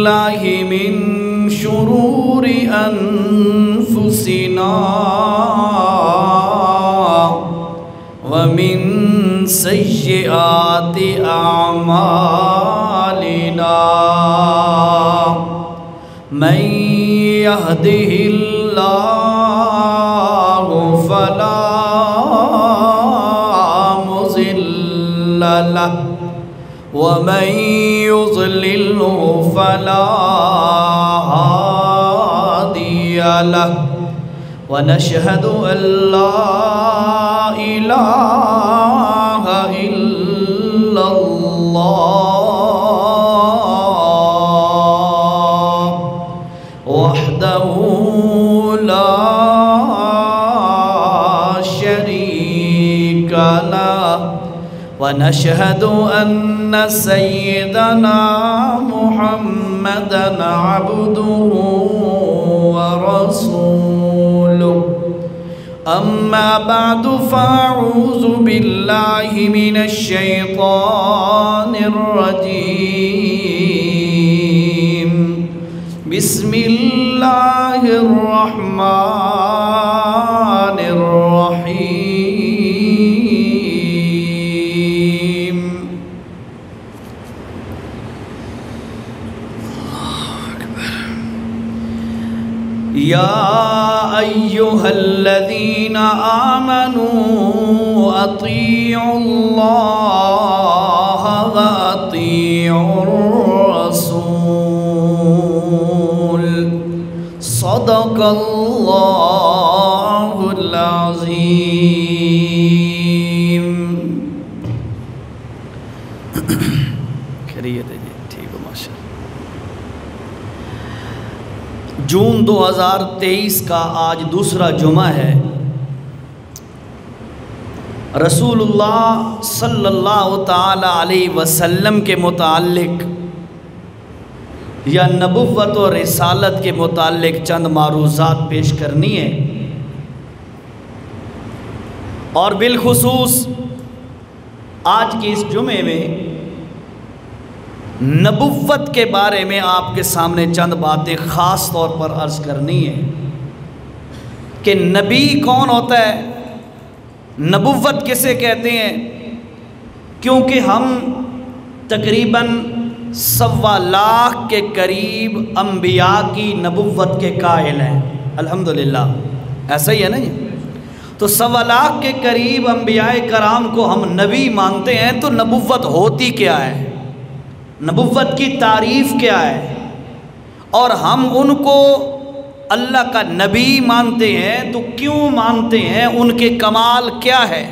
الله من شرور أنفسنا ومن سيئات أعمالنا من يهده الله فلا مضل له ومن يضلله فلا هادي له ونشهد أن لا إله إلا الله وحده لا شريك له ونشهد أن سيدنا محمدًا عبده ورسوله أما بعد فأعوذ بالله من الشيطان الرجيم بسم الله الرحمن الرحيم يا أيها الذين آمنوا أطيعوا الله وأطيعوا الرسول صدق الله العظيم جون 2023 کا آج دوسرا جمعہ ہے۔ رسول اللہ صلی اللہ تعالی علیہ وسلم کے متعلق یا نبوت و رسالت کے متعلق چند معروضات پیش کرنی ہے، اور بالخصوص آج کے اس جمعے میں نبوت کے بارے میں آپ کے سامنے چند باتیں خاص طور پر عرض کرنی ہے کہ نبی کون ہوتا ہے، نبوت کسے کہتے ہیں، کیونکہ ہم تقریباً 1.25 لاکھ کے قریب انبیاء کی نبوت کے قائل ہیں، الحمدللہ ایسا ہی ہے نا یہ؟ تو 1.25 لاکھ کے قریب انبیاء کرام کو ہم نبی مانتے ہیں، تو نبوت ہوتی کیا ہے، نبوت کی تعریف کیا ہے، اور ہم ان کو اللہ کا نبی مانتے ہیں تو کیوں مانتے ہیں، ان کے کمال کیا ہے؟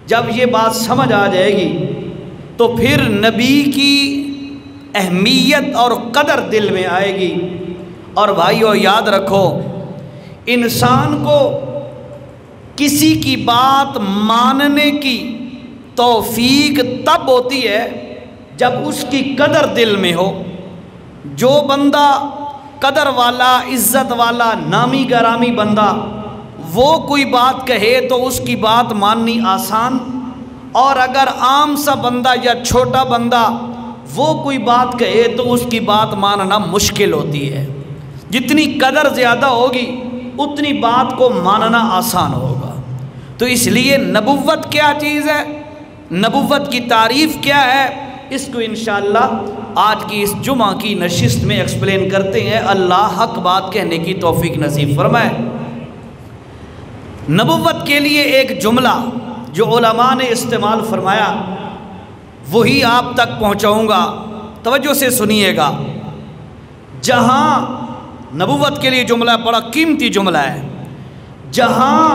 جب یہ بات سمجھ آ جائے گی تو پھر نبی کی اہمیت اور قدر دل میں آئے گی۔ اور بھائیو یاد رکھو، انسان کو کسی کی بات ماننے کی توفیق تب ہوتی ہے جب اس کی قدر دل میں ہو۔ جو بندہ قدر والا، عزت والا، نامی گرامی بندہ، وہ کوئی بات کہے تو اس کی بات ماننی آسان، اور اگر عام سا بندہ یا چھوٹا بندہ وہ کوئی بات کہے تو اس کی بات ماننا مشکل ہوتی ہے۔ جتنی قدر زیادہ ہوگی اتنی بات کو ماننا آسان ہوگا۔ تو اس لیے نبوت کیا چیز ہے، نبوت کی تعریف کیا ہے، اس کو انشاءاللہ آج کی اس جمعہ کی نشست میں ایکسپلین کرتے ہیں۔ اللہ حق بات کہنے کی توفیق نصیب فرمائے۔ نبوت کے لیے ایک جملہ جو علماء نے استعمال فرمایا وہی آپ تک پہنچاؤں گا، توجہ سے سنیے گا۔ جہاں نبوت کے لیے جملہ بڑا قیمتی جملہ ہے، جہاں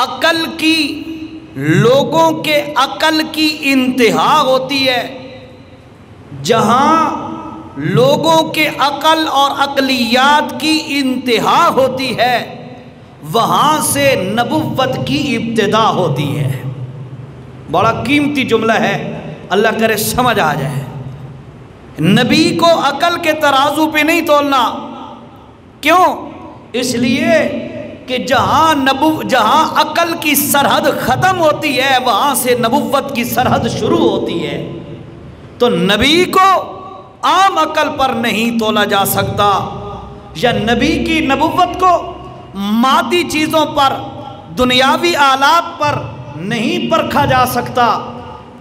عقل کی، لوگوں کے عقل کی انتہا ہوتی ہے، جہاں لوگوں کے عقل اور عقلیات کی انتہا ہوتی ہے، وہاں سے نبوت کی ابتدا ہوتی ہے۔ بڑا قیمتی جملہ ہے، اللہ کرے سمجھ آ جائے۔ نبی کو عقل کے ترازو پہ نہیں تولنا، کیوں؟ اس لیے کہ جہاں عقل کی سرحد ختم ہوتی ہے وہاں سے نبوت کی سرحد شروع ہوتی ہے۔ تو نبی کو عام عقل پر نہیں تولا جا سکتا، یا نبی کی نبوت کو مادی چیزوں پر، دنیاوی آلات پر نہیں پرکھا جا سکتا۔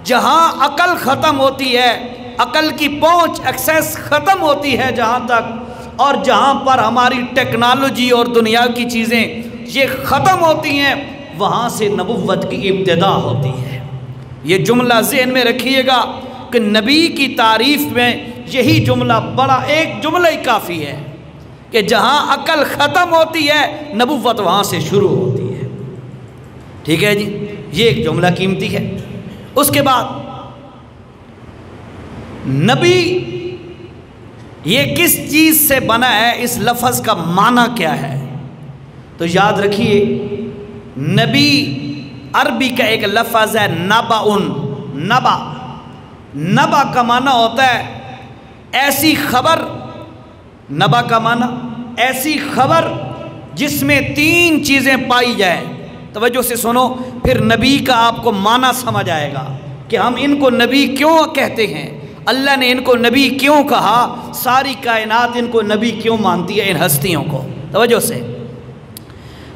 جہاں عقل ختم ہوتی ہے، عقل کی پہنچ ایکسیس ختم ہوتی ہے جہاں تک، اور جہاں پر ہماری ٹیکنالوجی اور دنیا کی چیزیں یہ ختم ہوتی ہیں، وہاں سے نبوت کی ابتدا ہوتی ہے۔ یہ جملہ ذہن میں رکھیے گا کہ نبی کی تعریف میں یہی جملہ بڑا ایک جملہ ہی کافی ہے کہ جہاں عقل ختم ہوتی ہے نبوت وہاں سے شروع ہوتی ہے۔ ٹھیک ہے جی، یہ ایک جملہ قیمتی ہے۔ اس کے بعد نبی یہ کس چیز سے بنا ہے، اس لفظ کا معنی کیا ہے؟ تو یاد رکھیے نبی عربی کا ایک لفظ ہے نبأن۔ نبا کا معنی ہوتا ہے ایسی خبر، نبا کا معنی ایسی خبر جس میں 3 چیزیں پائی جائیں۔ توجہ سے سنو، پھر نبی کا آپ کو معنی سمجھ آئے گا کہ ہم ان کو نبی کیوں کہتے ہیں، اللہ نے ان کو نبی کیوں کہا، ساری کائنات ان کو نبی کیوں مانتی ہے، ان ہستیوں کو۔ توجہ سے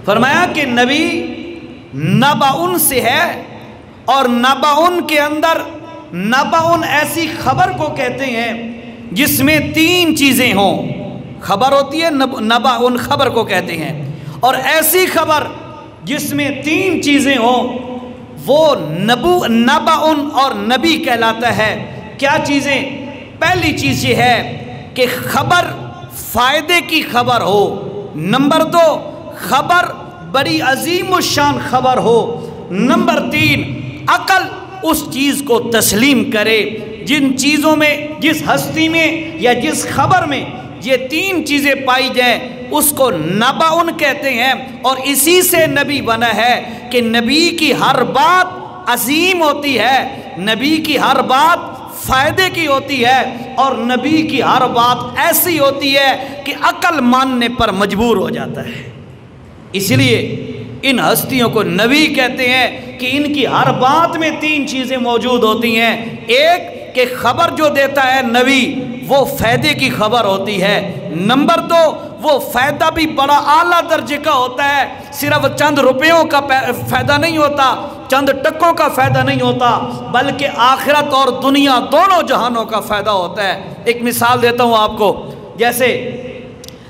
فرمایا کہ نبی نبأن سے ہے، اور نبأن کے اندر نبأن ایسی خبر کو کہتے ہیں جس میں 3 چیزیں ہوں۔ خبر ہوتی ہے نبأن، خبر کو کہتے ہیں، اور ایسی خبر جس میں 3 چیزیں ہوں وہ نبأن اور نبی کہلاتا ہے۔ کیا چیزیں؟ پہلی چیز یہ ہے کہ خبر فائدے کی خبر ہو، نمبر 2 خبر بڑی عظیم الشان خبر ہو، نمبر 3 عقل اس چیز کو تسلیم کرے۔ جن چیزوں میں، جس ہستی میں یا جس خبر میں یہ 3 چیزیں پائی جائیں اس کو نبأن کہتے ہیں، اور اسی سے نبی بنا ہے کہ نبی کی ہر بات عظیم ہوتی ہے، نبی کی ہر بات فائدے کی ہوتی ہے، اور نبی کی ہر بات ایسی ہوتی ہے کہ عقل ماننے پر مجبور ہو جاتا ہے۔ اس لیے ان ہستیوں کو نبی کہتے ہیں کہ ان کی ہر بات میں 3 چیزیں موجود ہوتی ہیں۔ ایک کہ خبر جو دیتا ہے نبی وہ فائدے کی خبر ہوتی ہے، نمبر 2 وہ فائدہ بھی بڑا اعلیٰ درجے کا ہوتا ہے، صرف چند روپیوں کا فائدہ نہیں ہوتا، چند ٹکوں کا فائدہ نہیں ہوتا، بلکہ آخرت اور دنیا دونوں جہانوں کا فائدہ ہوتا ہے۔ ایک مثال دیتا ہوں آپ کو، جیسے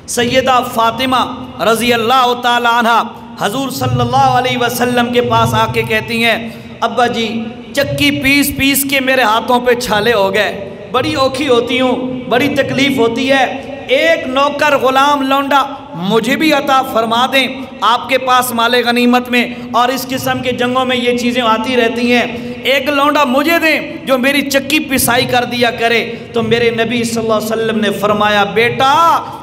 سیدہ فاطمہ رضی اللہ تعالی عنہ حضور صلی اللہ علیہ وسلم کے پاس آ کے کہتی ہیں، ابا جی چکی پیس پیس کے میرے ہاتھوں پہ چھالے ہو گئے، بڑی اوکھی ہوتی ہوں، بڑی تکلیف ہوتی ہے، ایک نوکر غلام لونڈا مجھے بھی عطا فرما دیں، آپ کے پاس مال غنیمت میں اور اس قسم کے جنگوں میں یہ چیزیں آتی رہتی ہیں، ایک لونڈا مجھے دیں جو میری چکی پسائی کر دیا کرے۔ تو میرے نبی صلی اللہ علیہ وسلم نے فرمایا، بیٹا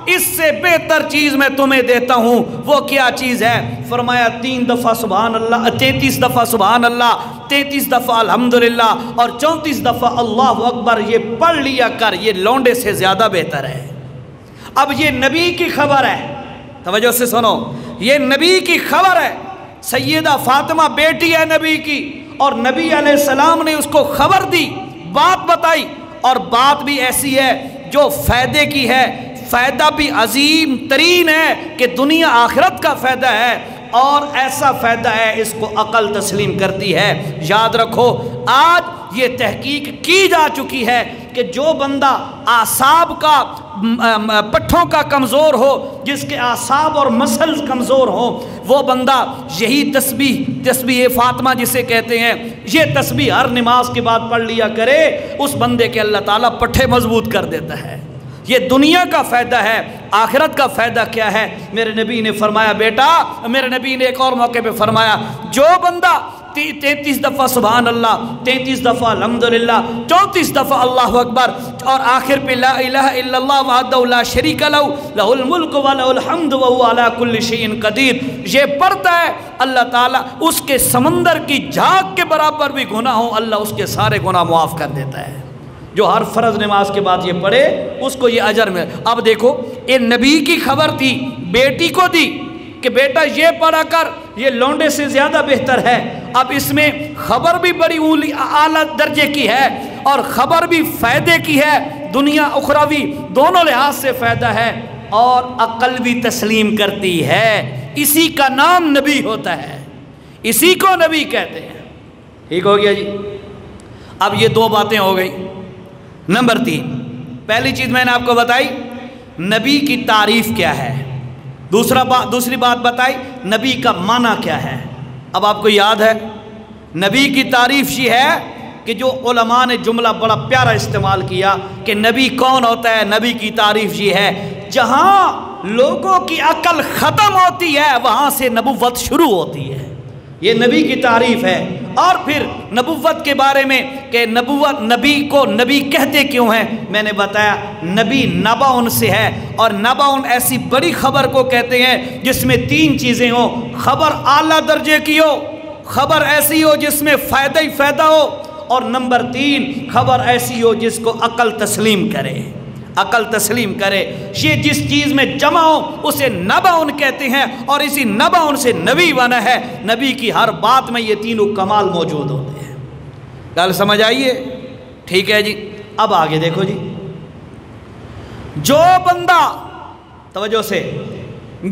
اس سے بہتر چیز میں تمہیں دیتا ہوں، وہ کیا چیز ہے؟ فرمایا 3 دفعہ سبحان اللہ، 33 دفعہ سبحان اللہ، 33 دفعہ الحمدللہ، اور 34 دفعہ اللہ اکبر، یہ پڑھ لیا کر، یہ لونڈے سے زیادہ بہتر ہے۔ اب یہ نبی کی خبر ہے، توجہ سے سنو، یہ نبی کی خبر ہے، سیدہ فاطمہ بیٹی ہے نبی کی، اور نبی علیہ السلام نے اس کو خبر دی، بات بتائی، اور بات بھی ایسی ہے جو فائدے کی ہے، فائدہ بھی عظیم ترین ہے کہ دنیا آخرت کا فائدہ ہے، اور ایسا فائدہ ہے اس کو عقل تسلیم کرتی ہے۔ یاد رکھو آج یہ تحقیق کی جا چکی ہے کہ جو بندہ اعصاب کا، پٹھوں کا کمزور ہو، جس کے اعصاب اور مسلز کمزور ہوں، وہ بندہ یہی تسبیح فاطمہ جسے کہتے ہیں، یہ تسبیح ہر نماز کے بعد پڑھ لیا کرے، اس بندے کے اللہ تعالیٰ پٹھے مضبوط کر دیتا ہے۔ یہ دنیا کا فائدہ ہے، آخرت کا فائدہ کیا ہے؟ میرے نبی نے فرمایا، بیٹا، میرے نبی نے ایک اور موقع پہ فرمایا، جو بندہ 33 دفعہ سبحان اللہ، 33 دفعہ الحمدللہ، 34 دفعہ اللہ اکبر، اور آخر پہ لا الہ الا اللہ وحدہ لا شریک لہ لہ الملک ولہ الحمد وہو علی کل شیء قدیر، یہ پڑھتا ہے، اللہ تعالیٰ اس کے سمندر کی جھاگ کے برابر بھی گناہ ہوں، اللہ اس کے سارے گناہ معاف کر دیتا ہے۔ جو ہر فرض نماز کے بعد یہ پڑھے اس کو یہ اجر ملے۔ اب دیکھو یہ نبی کی خبر تھی، بیٹی کو دی کہ بیٹا یہ پڑھا کر، یہ لونڈے سے زیادہ بہتر ہے۔ اب اس میں خبر بھی بڑی اعلیٰ درجے کی ہے، اور خبر بھی فائدے کی ہے، دنیا اخروی دونوں لحاظ سے فائدہ ہے، اور عقل بھی تسلیم کرتی ہے۔ اسی کا نام نبی ہوتا ہے، اسی کو نبی کہتے ہیں۔ ٹھیک ہو گیا جی؟ اب یہ دو باتیں ہو گئی۔ نمبر 3، پہلی چیز میں نے آپ کو بتائی نبی کی تعریف کیا ہے، دوسری بات بتائی نبی کا معنی کیا ہے۔ اب آپ کو یاد ہے نبی کی تعریف یہ ہے کہ جو علماء نے جملہ بڑا پیارا استعمال کیا کہ نبی کون ہوتا ہے، نبی کی تعریف یہ ہے جہاں لوگوں کی عقل ختم ہوتی ہے وہاں سے نبوت شروع ہوتی ہے، یہ نبی کی تعریف ہے۔ اور پھر نبوت کے بارے میں کہ نبی کو نبی کہتے کیوں ہیں، میں نے بتایا نبی نبأ سے ہے، اور نبأ ایسی بڑی خبر کو کہتے ہیں جس میں 3 چیزیں ہوں، خبر اعلیٰ درجے کی ہو، خبر ایسی ہو جس میں فائدہ ہی فائدہ ہو، اور نمبر 3 خبر ایسی ہو جس کو عقل تسلیم کرے، عقل تسلیم کرے۔ یہ جس چیز میں جمع ہو اسے نبأ کہتے ہیں، اور اسی نبأ سے نبی بنا ہے۔ نبی کی ہر بات میں یہ تینوں کمال موجود ہوتے ہیں۔ گل سمجھ آئیے؟ ٹھیک ہے جی۔ اب آگے دیکھو جی، جو بندہ، توجہ سے،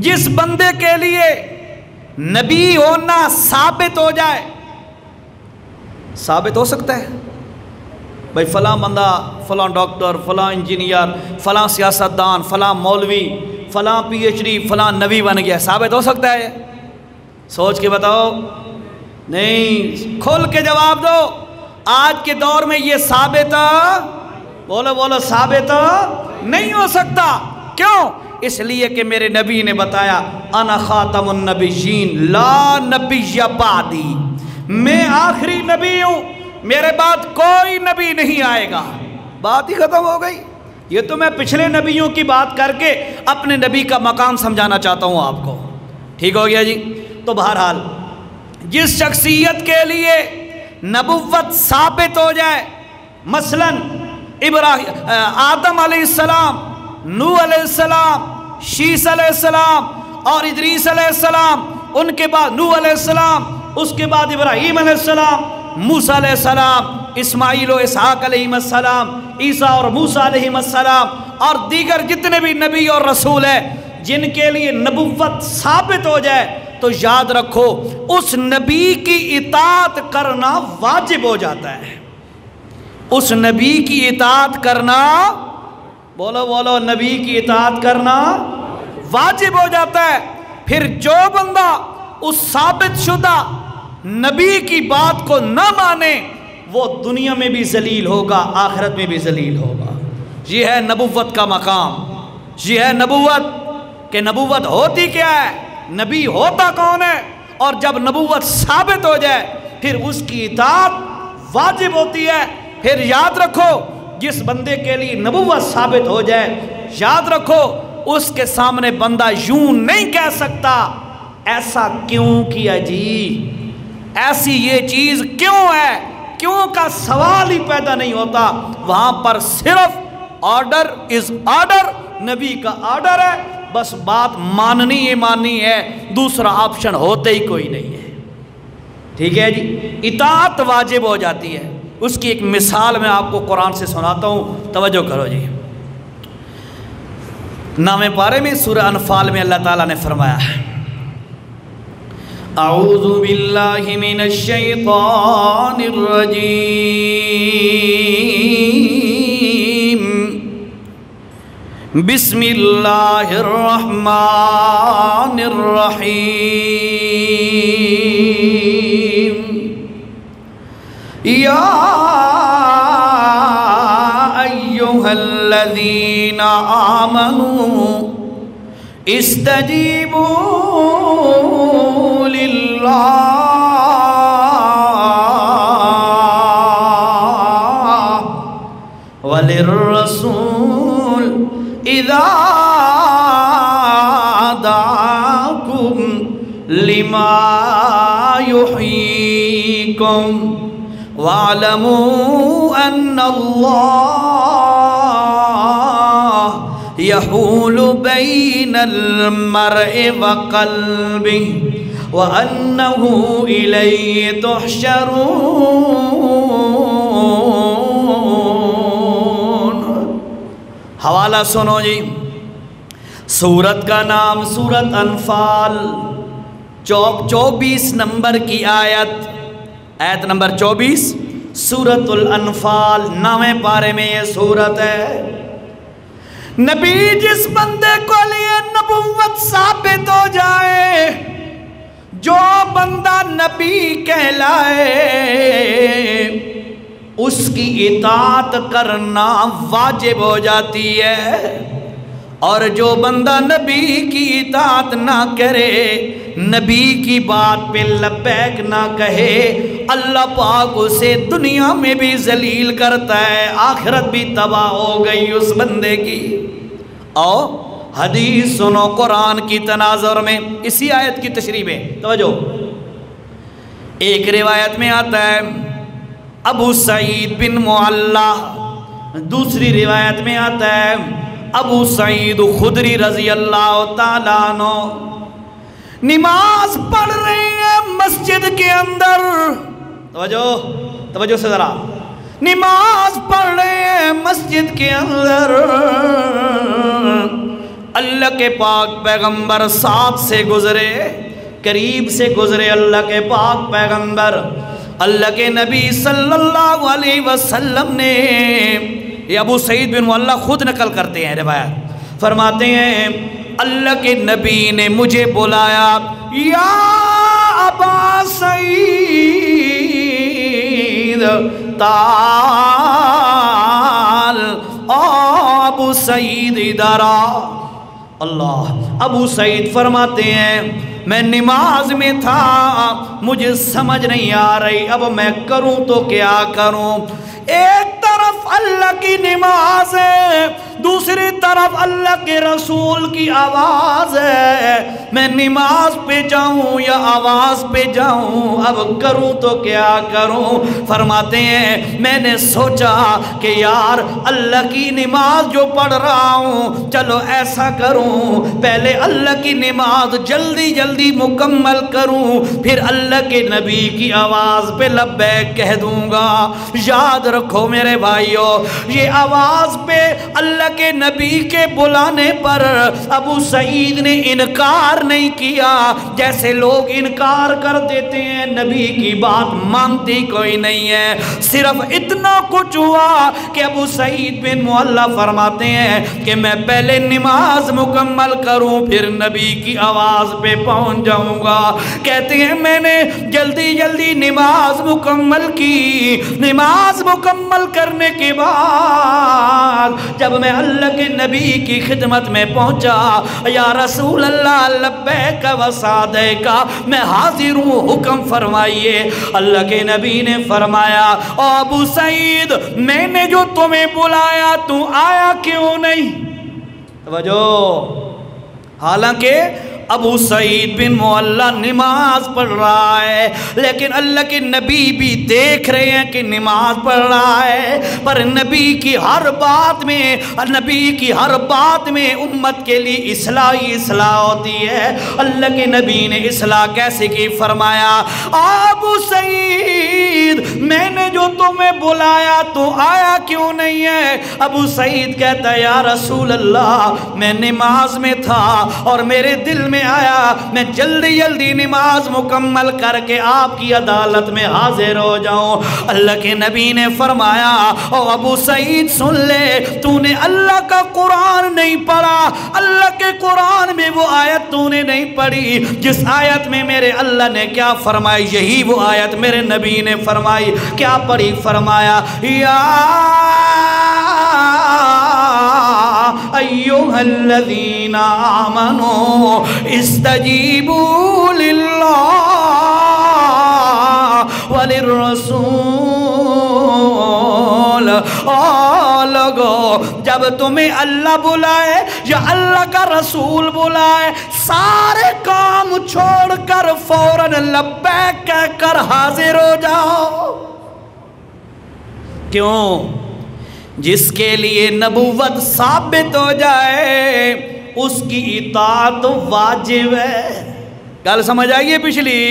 جس بندے کے لیے نبی ہونا ثابت ہو جائے، ثابت ہو سکتا ہے بھائی فلاں بندہ، فلاں ڈاکٹر، فلاں انجینئر، فلاں سیاستدان، فلاں مولوی، فلاں پی ایچ ڈی، فلاں نبی بن گیا، ثابت ہو سکتا ہے؟ سوچ کے بتاؤ، نہیں، کھول کے جواب دو۔ آج کے دور میں یہ ثابت، بولو ثابت نہیں ہو سکتا۔ کیوں؟ اس لیے کہ میرے نبی نے بتایا انا خاتم النبیین لا نبی بعدی، میں آخری نبی ہوں، میرے بعد کوئی نبی نہیں آئے گا۔ بات ہی ختم ہو گئی۔ یہ تو میں پچھلے نبیوں کی بات کر کے اپنے نبی کا مقام سمجھانا چاہتا ہوں آپ کو۔ ٹھیک ہو گیا جی؟ تو بہرحال جس شخصیت کے لیے نبوت ثابت ہو جائے، مثلا آدم علیہ السلام، نوح علیہ السلام، شیس علیہ السلام اور ادریس علیہ السلام، ان کے بعد نوح علیہ السلام، اس کے بعد ابراہیم علیہ السلام، موسیٰ علیہ السلام، اسماعیل و اسحاق علیہ السلام، عیسیٰ اور موسیٰ علیہ السلام، اور دیگر جتنے بھی نبی اور رسول ہیں جن کے لیے نبوت ثابت ہو جائے، تو یاد رکھو اس نبی کی اطاعت کرنا واجب ہو جاتا ہے۔ اس نبی کی اطاعت کرنا، بولو نبی کی اطاعت کرنا واجب ہو جاتا ہے۔ پھر جو بندہ اس ثابت شدہ نبی کی بات کو نہ مانے وہ دنیا میں بھی ذلیل ہوگا، آخرت میں بھی ذلیل ہوگا۔ یہ ہے نبوت کا مقام، یہ ہے نبوت، کہ نبوت ہوتی کیا ہے، نبی ہوتا کون ہے، اور جب نبوت ثابت ہو جائے پھر اس کی اطاعت واجب ہوتی ہے۔ پھر یاد رکھو جس بندے کے لیے نبوت ثابت ہو جائے، یاد رکھو اس کے سامنے بندہ یوں نہیں کہہ سکتا ایسا کیوں کیا جی، ایسی یہ چیز کیوں ہے، کیوں کا سوال ہی پیدا نہیں ہوتا۔ وہاں پر صرف آرڈر از آرڈر، نبی کا آرڈر ہے، بس بات ماننی ہی ماننی ہے، دوسرا آپشن ہوتے ہی کوئی نہیں ہے۔ ٹھیک ہے جی؟ اطاعت واجب ہو جاتی ہے۔ اس کی ایک مثال میں آپ کو قرآن سے سناتا ہوں، توجہ کرو جی۔ 9ویں پارے میں سورہ انفال میں اللہ تعالیٰ نے فرمایا ہے اعوذ باللہ من الشیطان الرجیم بسم اللہ الرحمن الرحیم یا ایہا الذین آمنوا استجیبوا للہ وللرسول اذا دعاکم لما یحییکم وَاعْلَمُوا أَنَّ اللَّهَ يَحُولُ بَيْنَ الْمَرْءِ وَقَلْبِهِ وَأَنَّهُ إِلَيْهِ تُحْشَرُونَ۔ حوالہ سنو جی، سورت کا نام سورت انفال، 24 نمبر کی آیت نمبر 24 سورت الانفال، 9ویں پارے میں یہ سورت ہے۔ نبی جس بندے کو لیے نبوت ثابت ہو جائے، جو بندہ نبی کہلائے، اس کی اطاعت کرنا واجب ہو جاتی ہے، اور جو بندہ نبی کی اطاعت نہ کرے، نبی کی بات پہ لبیک نہ کہے، اللہ پاک اسے دنیا میں بھی ذلیل کرتا ہے، آخرت بھی تباہ ہو گئی اس بندے کی۔ اور حدیث سنو قرآن کی تناظر میں، اسی آیت کی تشریح میں توجہ۔ ایک روایت میں آتا ہے ابو سعید بن معلّہ، دوسری روایت میں آتا ہے ابو سعید خدری رضی اللہ تعالیٰ عنہ، نماز پڑھ رہے ہیں مسجد کے اندر، توجہ سے ذرا، نماز پڑھ رہے ہیں مسجد کے اندر، اللہ کے پاک پیغمبر ساتھ سے گزرے، قریب سے گزرے اللہ کے پاک پیغمبر، اللہ کے نبی صلی اللہ علیہ وسلم نے، یہ ابو سعید بن معلّہ خود نقل کرتے ہیں روایت، فرماتے ہیں اللہ کے نبی نے مجھے بلایا، یا ابا سعید تعال، ابو سعید ادھر آ۔ اللہ، ابو سعید فرماتے ہیں میں نماز میں تھا، مجھے سمجھ نہیں آ رہی اب میں کروں تو کیا کروں، ایک طرف اللہ کی نماز ہے، دوسری طرف اللہ کے رسول کی آواز ہے، میں نماز پہ جاؤں یا آواز پہ جاؤں، اب کروں تو کیا کروں۔ فرماتے ہیں میں نے سوچا کہ یار اللہ کی نماز جو پڑھ رہا ہوں، چلو ایسا کروں پہلے اللہ کی نماز جلدی جلدی مکمل کروں، پھر اللہ کے نبی کی آواز پہ لبیک کہہ دوں گا۔ یاد رکھو میرے بھائیو، یہ آواز پہ اللہ کے نبی کے بلانے پر ابو سعید نے انکار نہیں کیا، جیسے لوگ انکار کر دیتے ہیں، نبی کی بات مانتی کوئی نہیں ہے۔ صرف اتنا کچھ ہوا کہ ابو سعید بن معلّہ فرماتے ہیں کہ میں پہلے نماز مکمل کروں پھر نبی کی آواز پہ پہنچ جاؤں گا۔ کہتے ہیں میں نے جلدی جلدی نماز مکمل کی، نماز مکمل کرنے کے بعد جب میں اللہ کے نبی کی خدمت میں پہنچا، یا رسول اللہ لبیک و سعدیک، میں حاضر ہوں حکم فرمائیے۔ اللہ کے نبی نے فرمایا ابو سعید میں نے جو تمہیں بلایا تو آیا کیوں نہیں؟ توجہ، حالانکہ ابو سعید بن معلّہ نماز پڑھ رہا ہے، لیکن اللہ کے نبی بھی دیکھ رہے ہیں کہ نماز پڑھ رہا ہے، پر نبی کی ہر بات میں امت کے لیے اصلاح ہوتی ہے۔ اللہ کے نبی نے اصلاح کیسے کی؟ فرمایا ابو سعید میں نے جو تمہیں بلایا تو آیا کیوں نہیں ہے؟ ابو سعید کہتا ہے یا رسول اللہ میں نماز میں تھا اور میرے دل میں آیا میں جلدی جلدی نماز مکمل کر کے آپ کی عدالت میں حاضر ہو جاؤں۔ اللہ کے نبی نے فرمایا او ابو سعید سن لے، تو نے اللہ کا قرآن نہیں پڑھا، اللہ کے قرآن میں وہ آیت تو نے نہیں پڑھی جس آیت میں میرے اللہ نے کیا فرمائی، یہی وہ آیت میرے نبی نے فرمائی۔ کیا پڑھی؟ فرمایا یا ایھا الذین آمنوا استجیبوا للہ وللرسول۔ لوگو جب تمہیں اللہ بلائے یا اللہ کا رسول بلائے، سارے کام چھوڑ کر فوراً لبیک کہہ کر حاضر ہو جاؤ۔ کیوں؟ جس کے لیے نبوت ثابت ہو جائے اس کی اطاعت واجب ہے۔ گل سمجھ آئیے پچھلی؟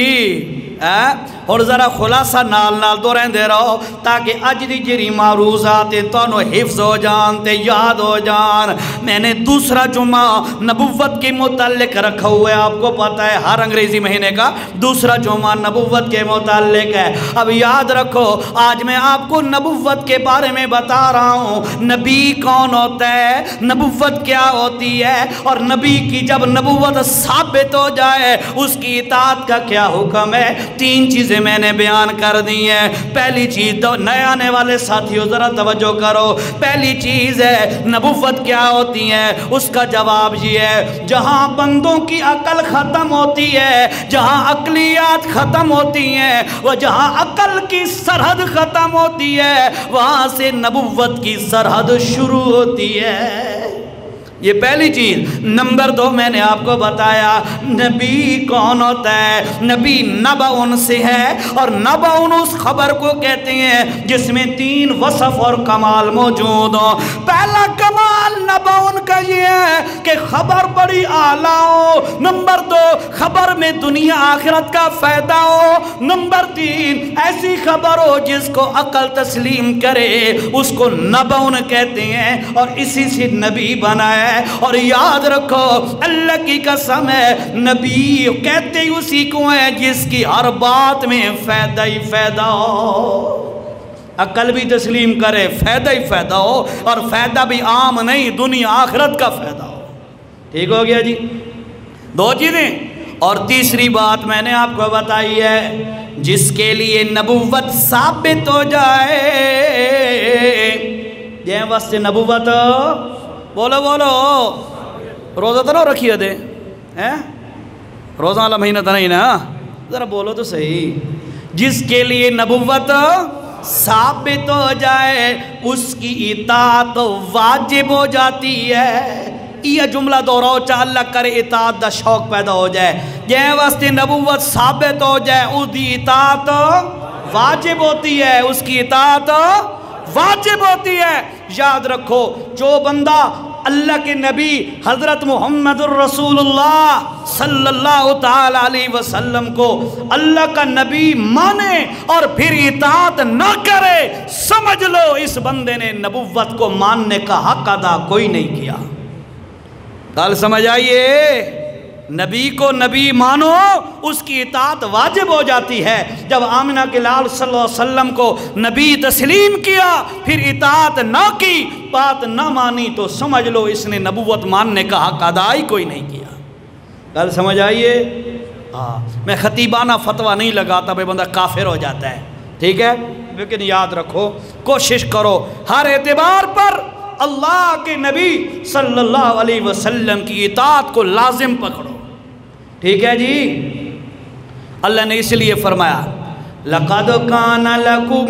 اور ذرا خلاصہ نال نال دو رہن دے رہو تاکہ اج دی جری معروضات تانوں حفظ ہو جان تے یاد ہو جان۔ میں نے دوسرا جمعہ نبوت کے متعلق رکھا ہوا ہے، آپ کو پتہ ہے ہر انگریزی مہینے کا دوسرا جمعہ نبوت کے متعلق ہے۔ اب یاد رکھو آج میں آپ کو نبوت کے بارے میں بتا رہا ہوں، نبی کون ہوتا ہے، نبوت کیا ہوتی ہے، اور نبی کی جب نبوت ثابت ہو جائے اس کی اطاعت کا کیا حکم ہے۔ تین چیزیں میں نے بیان کر دی ہیں۔ پہلی چیز نئے آنے والے ساتھیوں ذرا توجہ کرو، پہلی چیز ہے نبوت کیا ہوتی ہے، اس کا جواب یہ ہے جہاں بندوں کی عقل ختم ہوتی ہے، جہاں عقلیات ختم ہوتی ہیں، وہ جہاں عقل کی سرحد ختم ہوتی ہے وہاں سے نبوت کی سرحد شروع ہوتی ہے۔ یہ پہلی چیز۔ نمبر دو میں نے آپ کو بتایا نبی کون ہوتا ہے، نبی نبأ سے ہے، اور نبأ اس خبر کو کہتے ہیں جس میں تین وصف اور کمال موجود ہوں۔ پہلا کمال نبأ کا یہ ہے کہ خبر بڑی اعلیٰ ہو، نمبر دو خبر میں دنیا آخرت کا فائدہ ہو، نمبر تین ایسی خبر ہو جس کو عقل تسلیم کرے، اس کو نبأ کہتے ہیں، اور اسی سے نبی بنا ہے۔ اور یاد رکھو اللہ کی قسم ہے نبی کہتے ہی اسی کو ہے جس کی ہر بات میں فائدہ ہی فائدہ ہو، عقل بھی تسلیم کرے، فائدہ ہی فائدہ ہو، اور فائدہ بھی عام نہیں دنیا آخرت کا فائدہ ہو۔ ٹھیک ہو گیا جی، دو چیزیں۔ اور تیسری بات میں نے آپ کو بتائی ہے جس کے لیے نبوت ثابت ہو جائے، یہ واسطے نبوت بولو بولو روزہ تو نہ رکھیے دے، روزہ والا مہینہ تو نہیں نا، ذرا بولو تو صحیح۔ جس کے لیے نبوت ثابت ہو جائے اس کی اطاعت واجب ہو جاتی ہے۔ یہ جملہ دوہراؤ چا اللہ کرے اطاعت دا شوق پیدا ہو جائے، جے واسطے نبوت ثابت ہو جائے اس کی اطاعت واجب ہوتی ہے، اس کی اطاعت واجب ہوتی ہے۔ یاد رکھو جو بندہ اللہ کے نبی حضرت محمد الرسول اللہ صلی اللہ تعالی علیہ وسلم کو اللہ کا نبی مانے اور پھر اطاعت نہ کرے، سمجھ لو اس بندے نے نبوت کو ماننے کا حق ادا کوئی نہیں کیا۔ کل سمجھ آئیے، نبی کو نبی مانو اس کی اطاعت واجب ہو جاتی ہے۔ جب آمنہ کے لال صلی اللہ علیہ وسلم کو نبی تسلیم کیا پھر اطاعت نہ کی، بات نہ مانی، تو سمجھ لو اس نے نبوت ماننے کا حق ادا ہی کوئی نہیں کیا۔ کل سمجھ آئیے، میں خطیبانہ فتویٰ نہیں لگاتا بھئی بندہ کافر ہو جاتا ہے، ٹھیک ہے، لیکن یاد رکھو کوشش کرو ہر اعتبار پر اللہ کے نبی صلی اللہ علیہ وسلم کی اطاعت کو لازم پکڑو، ٹھیک ہے جی۔ اللہ نے اس لیے فرمایا لَقَدْ كَانَ لَكُمْ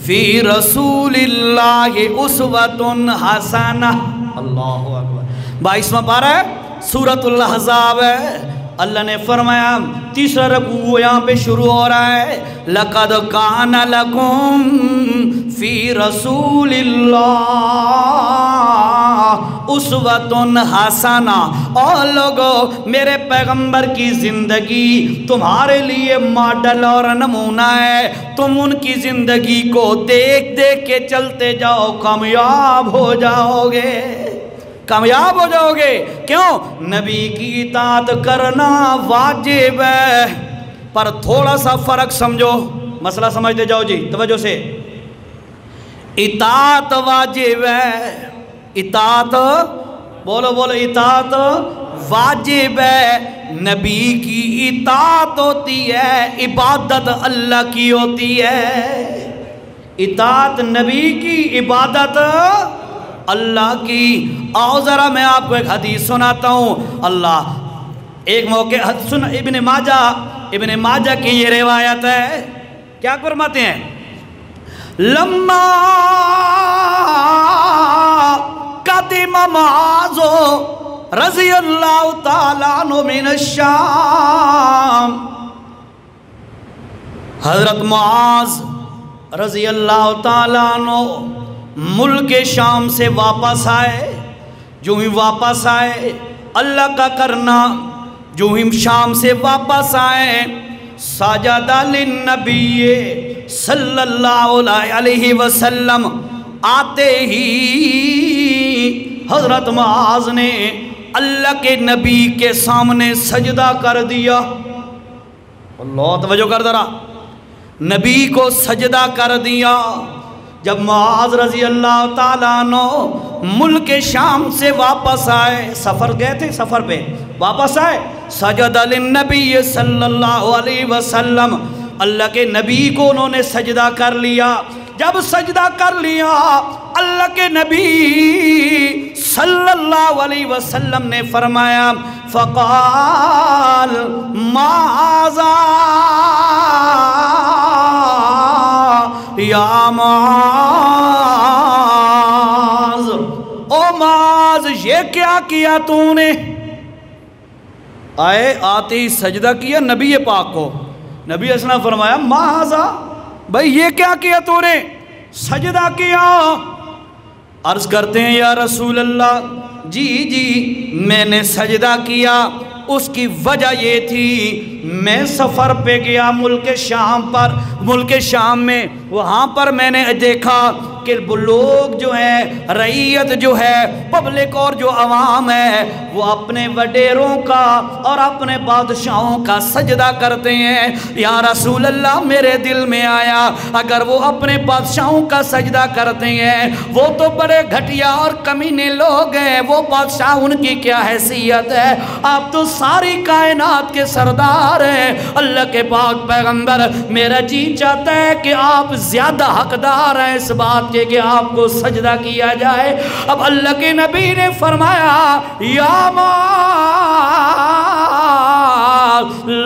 فِي رَسُولِ اللَّهِ أُسْوَةٌ حَسَنَةٌ۔ اللہ اکبر، 22واں پارہ ہے، سورۃ الاحزاب ہے۔ اللہ نے فرمایا تیسرا رکوع یہاں پہ شروع ہو رہا ہے لَقَدْ كَانَ لَكُمْ فِي رَسُولِ اللَّهِ أُسْوَةٌ حَسَنَةٌ۔ اور لوگو میرے پیغمبر کی زندگی تمہارے لیے ماڈل اور نمونہ ہے، تم ان کی زندگی کو دیکھ دیکھ کے چلتے جاؤ، کامیاب ہو جاؤ گے، کامیاب ہو جاؤ گے۔ کیوں؟ نبی کی اطاعت کرنا واجب ہے، پر تھوڑا سا فرق سمجھو، مسئلہ سمجھتے جاؤ جی توجہ سے۔ اطاعت واجب ہے، اطاعت بولو بولو، اطاعت واجب ہے، نبی کی اطاعت ہوتی ہے، عبادت اللہ کی ہوتی ہے۔ اطاعت نبی کی، عبادت اللہ کی۔ آؤ ذرا میں آپ کو ایک حدیث سناتا ہوں۔ اللہ ایک موقع سن، ابن ماجہ کی یہ روایت ہے، کیا فرماتے ہیں لما قدم معاذ رضی اللہ تعالیٰ عنہ من الشام، حضرت معاذ رضی اللہ تعالیٰ عنہ ملک شام سے واپس آئے۔ جو ہی واپس آئے اللہ کا کرنا، جو ہی شام سے واپس آئے سجد للنبی صلی اللہ علیہ وسلم، آتے ہی حضرت معاذ نے اللہ کے نبی کے سامنے سجدہ کر دیا۔ اللہ، توجہ کر ذرا، نبی کو سجدہ کر دیا۔ جب معاذ رضی اللہ تعالیٰ عنہ ملک شام سے واپس آئے، سفر گئے تھے، سفر پہ واپس آئے، سجد للنبی صلی اللہ علیہ وسلم، اللہ کے نبی کو انہوں نے سجدہ کر لیا۔ جب سجدہ کر لیا، اللہ کے نبی صلی اللہ علیہ وسلم نے فرمایا، فقال ماذا یا معاذ، او معاذ یہ کیا کیا تو نے؟ آئے آتے ہی سجدہ کیا نبی پاک کو۔ نبی اسلام نے فرمایا ماذا، بھئی یہ کیا کیا تو نے؟ سجدہ کیا۔ عرض کرتے ہیں یا رسول اللہ، جی میں نے سجدہ کیا، اس کی وجہ یہ تھی میں سفر پہ گیا ملک شام پر، ملک شام میں، وہاں پر میں نے دیکھا کہ لوگ جو ہیں، رعیت جو ہے، پبلک اور جو عوام ہے، وہ اپنے وڈیروں کا اور اپنے بادشاہوں کا سجدہ کرتے ہیں۔ یا رسول اللہ میرے دل میں آیا، اگر وہ اپنے بادشاہوں کا سجدہ کرتے ہیں، وہ تو بڑے گھٹیا اور کمینے لوگ ہیں، وہ بادشاہ ان کی کیا حیثیت ہے؟ آپ تو ساری کائنات کے سردار ہیں۔ اللہ کے پاک پیغمبر، میرا جی چاہتا ہے کہ آپ زیادہ حقدار ہیں اس بات کے کہ آپ کو سجدہ کیا جائے۔ اب اللہ کے نبی نے فرمایا یا معاذ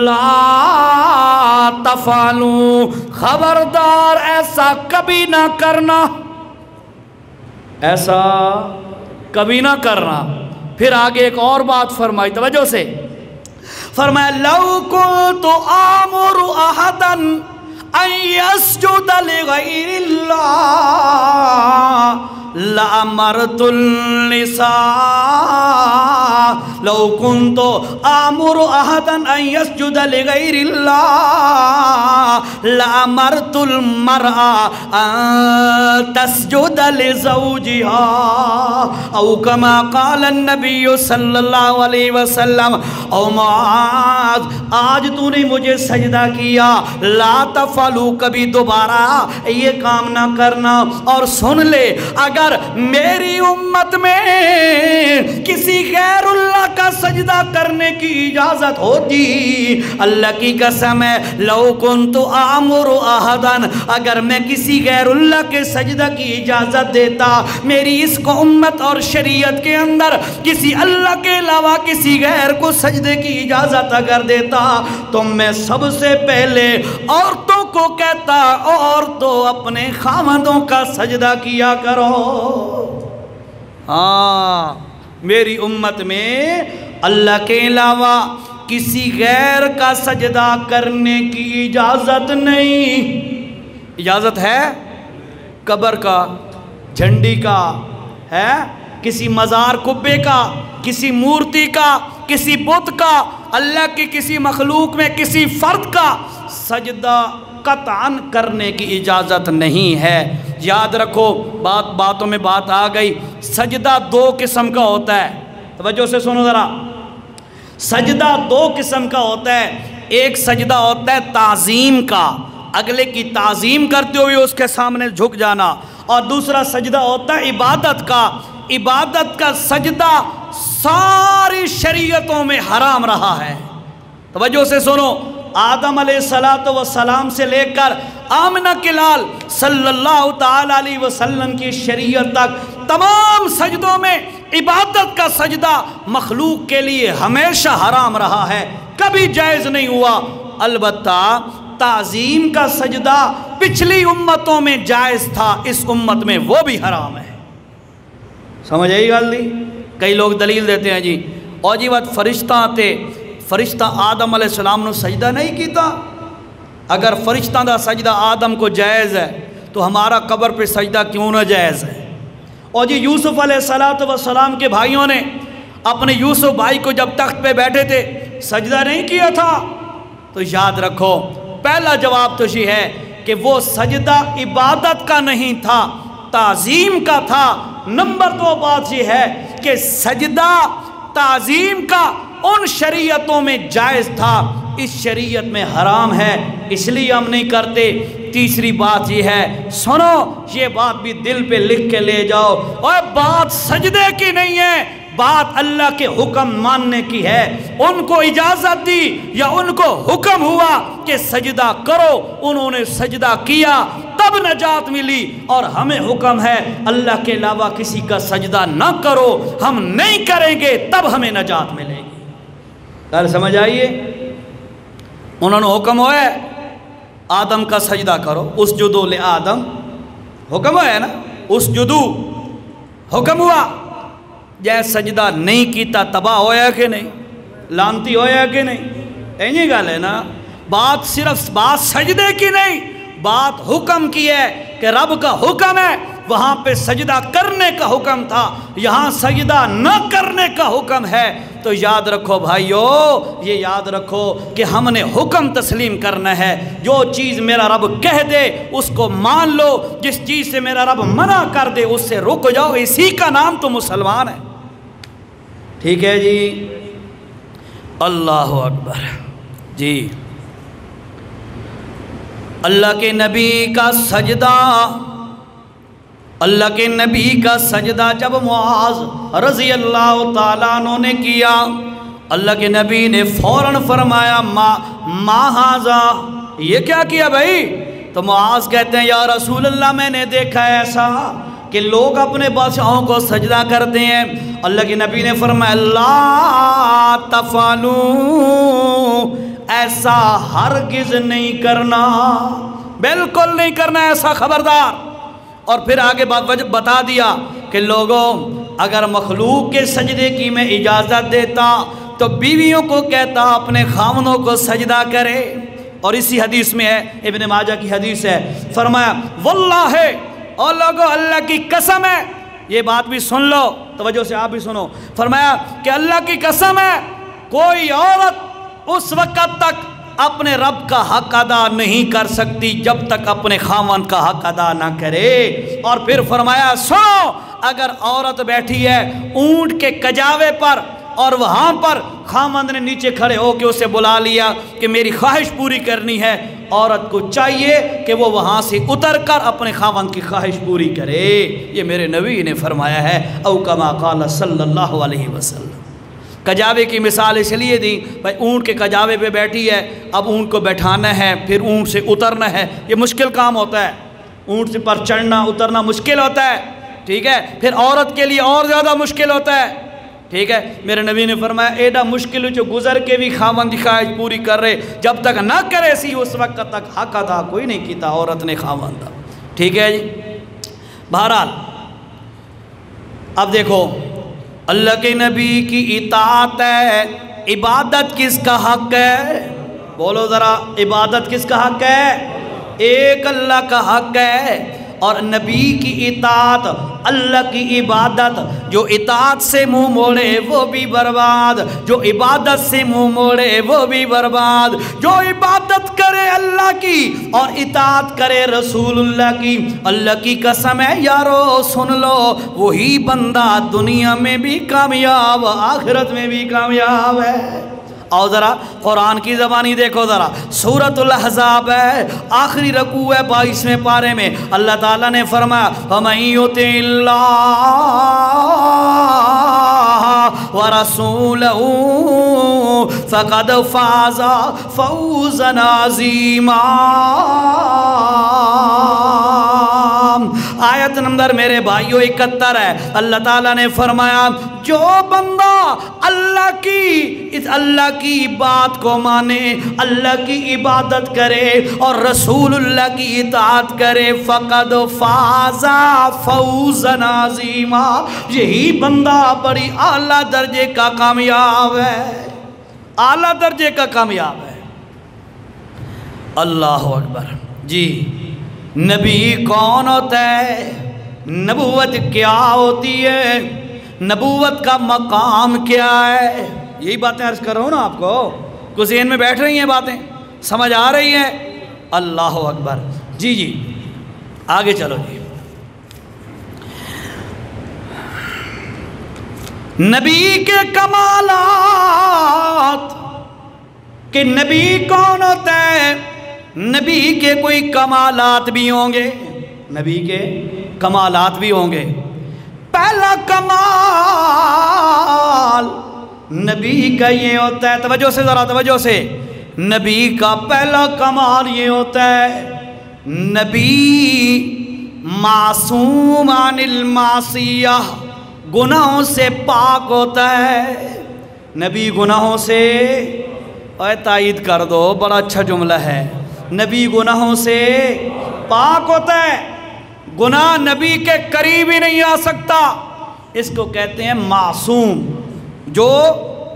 لا تفعلوا، خبردار ایسا کبھی نہ کرنا، ایسا کبھی نہ کرنا۔ پھر آگے ایک اور بات فرمائی، توجہ سے فرمایا لو کنت آمر احدا ان يسجد لغير الله لأمرت النساء، لو كنت آمر أحدا أن يسجد لغير الله لأمرت المرأة أن تسجد لزوجها، أو كما قال النبي صلى الله عليه وسلم۔ او معاذ، آج تو نے مجھے سجدہ کیا، لا تفعلوا، کبھی دوبارہ یہ کام نہ کرنا۔ اور سن لے، اگر میری امت میں کسی غیر اللہ کا سجدہ کرنے کی اجازت ہوتی، اللہ کی قسم ہے، لو کنت آمر احدا، اگر میں کسی غیر اللہ کے سجدہ کی اجازت دیتا، میری اس کو امت اور شریعت کے اندر کسی اللہ کے علاوہ کسی غیر کو سجدے کی اجازت اگر دیتا، تو میں سب سے پہلے عورتوں کو کہتا، عورتوں اپنے خامندوں کا سجدہ کیا کرو۔ ہاں، میری امت میں اللہ کے علاوہ کسی غیر کا سجدہ کرنے کی اجازت نہیں۔ اجازت ہے قبر کا، جھنڈی کا، ہے کسی مزار کبے کا، کسی مورتی کا، کسی بت کا، اللہ کی کسی مخلوق میں کسی فرد کا سجدہ قطعاً کرنے کی اجازت نہیں ہے۔ یاد رکھو، باتوں میں بات آ گئی، سجدہ دو قسم کا ہوتا ہے، توجہ سے سنو ذرا، سجدہ دو قسم کا ہوتا ہے۔ ایک سجدہ ہوتا ہے تعظیم کا، اگلے کی تعظیم کرتے ہوئے اس کے سامنے جھک جانا، اور دوسرا سجدہ ہوتا ہے عبادت کا۔ عبادت کا سجدہ ساری شریعتوں میں حرام رہا ہے، توجہ سے سنو، آدم علیہ السلام سے لے کر آمنہ کے لال صلی اللہ تعالیٰ علیہ وسلم کی شریعت تک تمام سجدوں میں عبادت کا سجدہ مخلوق کے لیے ہمیشہ حرام رہا ہے، کبھی جائز نہیں ہوا۔ البتہ تعظیم کا سجدہ پچھلی امتوں میں جائز تھا، اس امت میں وہ بھی حرام ہے۔ سمجھ آئی گل نہیں؟ کئی لوگ دلیل دیتے ہیں جی، اور جی بات فرشتہ آتے، فرشتہ آدم علیہ السلام نے سجدہ نہیں کیتا، اگر فرشتہ دا سجدہ آدم کو جائز ہے تو ہمارا قبر پہ سجدہ کیوں نہ جائز ہے؟ اور جی یوسف علیہ السلام کے بھائیوں نے اپنے یوسف بھائی کو جب تخت پہ بیٹھے تھے سجدہ نہیں کیا تھا، تو یاد رکھو پہلا جواب تو یہ ہے کہ وہ سجدہ عبادت کا نہیں تھا، تعظیم کا تھا۔ نمبر 2 بات یہ ہے کہ سجدہ تعظیم کا ان شریعتوں میں جائز تھا، اس شریعت میں حرام ہے، اس لیے ہم نہیں کرتے۔ تیسری بات یہ ہے، سنو یہ بات بھی دل پہ لکھ کے لے جاؤ، اور بات سجدے کی نہیں ہے، بات اللہ کے حکم ماننے کی ہے۔ ان کو اجازت دی یا ان کو حکم ہوا کہ سجدہ کرو، انہوں نے سجدہ کیا تب نجات ملی، اور ہمیں حکم ہے اللہ کے علاوہ کسی کا سجدہ نہ کرو، ہم نہیں کریں گے تب ہمیں نجات ملے گی۔ کل سمجھ آئیے، انہوں نے حکم ہوا ہے آدم کا سجدہ کرو، اسجدوا لآدم، حکم ہوا ہے نا، اسجدوا حکم ہوا، جے سجدہ نہیں کیتا تباہ ہویا کہ نہیں، لانتی ہویا کہ نہیں، اینی گل ہے نا۔ بات صرف بات سجدے کی نہیں، بات حکم کی ہے کہ رب کا حکم ہے، وہاں پہ سجدہ کرنے کا حکم تھا، یہاں سجدہ نہ کرنے کا حکم ہے۔ تو یاد رکھو بھائیو، یہ یاد رکھو کہ ہم نے حکم تسلیم کرنا ہے، جو چیز میرا رب کہہ دے اس کو مان لو، جس چیز سے میرا رب منع کر دے اس سے رک جاؤ، اسی کا نام تو مسلمان ہے۔ ٹھیک ہے جی، اللہ اکبر جی۔ اللہ کے نبی کا سجدہ، اللہ کے نبی کا سجدہ جب معاذ رضی اللہ تعالیٰ عنہ نے کیا، اللہ کے نبی نے فوراً فرمایا ما ھذا، یہ کیا کیا بھائی؟ تو معاذ کہتے ہیں یا رسول اللہ میں نے دیکھا ہے ایسا کہ لوگ اپنے بادشاہوں کو سجدہ کرتے ہیں۔ اللہ کے نبی نے فرمایا لا تفعلوا، ایسا ہرگز نہیں کرنا، بالکل نہیں کرنا ایسا، خبردار۔ اور پھر آگے بتا دیا کہ لوگوں اگر مخلوق کے سجدے کی میں اجازت دیتا تو بیویوں کو کہتا اپنے خاوندوں کو سجدہ کرے۔ اور اسی حدیث میں ہے، ابن ماجہ کی حدیث ہے، فرمایا واللہ، اور لوگوں اللہ کی قسم ہے، یہ بات بھی سن لو، توجہ سے آپ بھی سنو، فرمایا کہ اللہ کی قسم ہے کوئی عورت اس وقت تک اپنے رب کا حق ادا نہیں کر سکتی جب تک اپنے خاوند کا حق ادا نہ کرے۔ اور پھر فرمایا سنو، اگر عورت بیٹھی ہے اونٹ کے کجاوے پر اور وہاں پر خاوند نے نیچے کھڑے ہو کے اسے بلا لیا کہ میری خواہش پوری کرنی ہے، عورت کو چاہیے کہ وہ وہاں سے اتر کر اپنے خاوند کی خواہش پوری کرے۔ یہ میرے نبی نے فرمایا ہے، او کما قال صلی اللہ علیہ وسلم۔ کجاوے کی مثال اس لیے دی، بھائی اونٹ کے کجاوے پہ بیٹھی ہے، اب اونٹ کو بیٹھانا ہے، پھر اونٹ سے اترنا ہے، یہ مشکل کام ہوتا ہے، اونٹ سے پر چڑھنا اترنا مشکل ہوتا ہے، ٹھیک ہے، پھر عورت کے لیے اور زیادہ مشکل ہوتا ہے، ٹھیک ہے۔ میرے نبی نے فرمایا ایڈا مشکل جو گزر کے بھی خاوند کی خواہش پوری کر رہے، جب تک نہ کرے سی اس وقت تک حق ادا کوئی نہیں کیتا عورت نے خاوند دا، ٹھیک ہے جی۔ بہرحال اب دیکھو اللہ کے نبی کی اطاعت ہے، عبادت کس کا حق ہے؟ بولو ذرا، عبادت کس کا حق ہے؟ ایک اللہ کا حق ہے، اور نبی کی اطاعت اللہ کی عبادت، جو اطاعت سے منہ موڑے وہ بھی برباد، جو عبادت سے منہ موڑے وہ بھی برباد، جو عبادت کرے اللہ کی اور اطاعت کرے رسول اللہ کی، اللہ کی قسم ہے یارو سن لو، وہی بندہ دنیا میں بھی کامیاب آخرت میں بھی کامیاب ہے۔ اور ذرا قرآن کی زبانی دیکھو ذرا، سورۃ الاحزاب ہے، آخری رکوع ہے 22ویں پارے میں، اللہ تعالیٰ نے فرمایا وَمَن يُطِعِ اللَّهَ وَرَسُولَهُ فَقَدْ فَازَ فَوْزًا عَظِيمًا۔ آیت نمبر میرے بھائیو 71 ہے، اللہ تعالیٰ نے فرمایا جو بندہ اللہ کی بات کو مانے، اللہ کی عبادت کرے اور رسول اللہ کی اطاعت کرے، فقد فاز فوزا عظیما، یہی بندہ بڑی اعلیٰ درجے کا کامیاب ہے، اعلیٰ درجے کا کامیاب ہے۔ اللہ اکبر جی۔ نبی کون ہوتا ہے؟ نبوت کیا ہوتی ہے؟ نبوت کا مقام کیا ہے؟ یہی باتیں عرض کر رہا ہوں نا آپ کو، کچھ ذہن میں بیٹھ رہی ہیں باتیں، سمجھ آ رہی ہے؟ اللہ اکبر. جی جی آگے چلو جی. نبی کے کمالات کہ نبی کون ہوتا ہے؟ نبی کے کوئی کمالات بھی ہوں گے، نبی کے کمالات بھی ہوں گے. پہلا کمال نبی کا یہ ہوتا ہے، توجہ سے ذرا توجہ سے، نبی کا پہلا کمال یہ ہوتا ہے نبی معصوم عن المعصیہ، گناہوں سے پاک ہوتا ہے. نبی گناہوں سے، اے تائید کر دو، بڑا اچھا جملہ ہے، نبی گناہوں سے پاک ہوتا ہے. گناہ نبی کے قریب ہی نہیں آ سکتا. اس کو کہتے ہیں معصوم، جو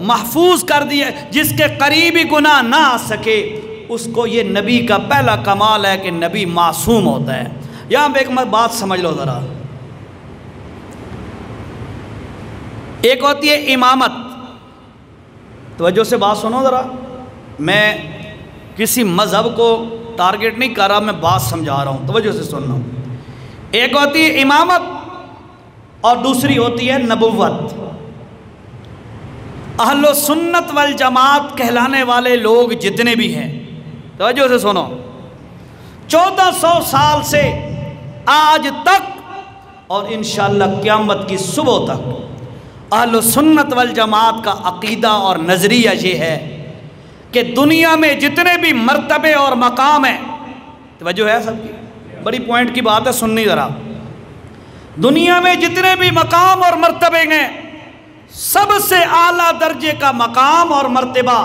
محفوظ کر دیا، جس کے قریب ہی گناہ نہ آ سکے، اس کو یہ نبی کا پہلا کمال ہے کہ نبی معصوم ہوتا ہے. یہاں پہ ایک بات سمجھ لو ذرا. ایک ہوتی ہے امامت. توجہ سے بات سنو ذرا، میں کسی مذہب کو ٹارگٹ نہیں کر رہا، میں بات سمجھا رہا ہوں، توجہ سے سننا. ایک ہوتی ہے امامت اور دوسری ہوتی ہے نبوت. اہل سنت والجماعت کہلانے والے لوگ جتنے بھی ہیں، توجہ سے سنو، 1400 سال سے آج تک اور انشاءاللہ قیامت کی صبح تک اہل سنت والجماعت کا عقیدہ اور نظریہ یہ ہے کہ دنیا میں جتنے بھی مرتبے اور مقام ہیں، توجہ ہے سب کی، بڑی پوائنٹ کی بات ہے، سننی ذرا. دنیا میں جتنے بھی مقام اور مرتبے ہیں، سب سے اعلیٰ درجے کا مقام اور مرتبہ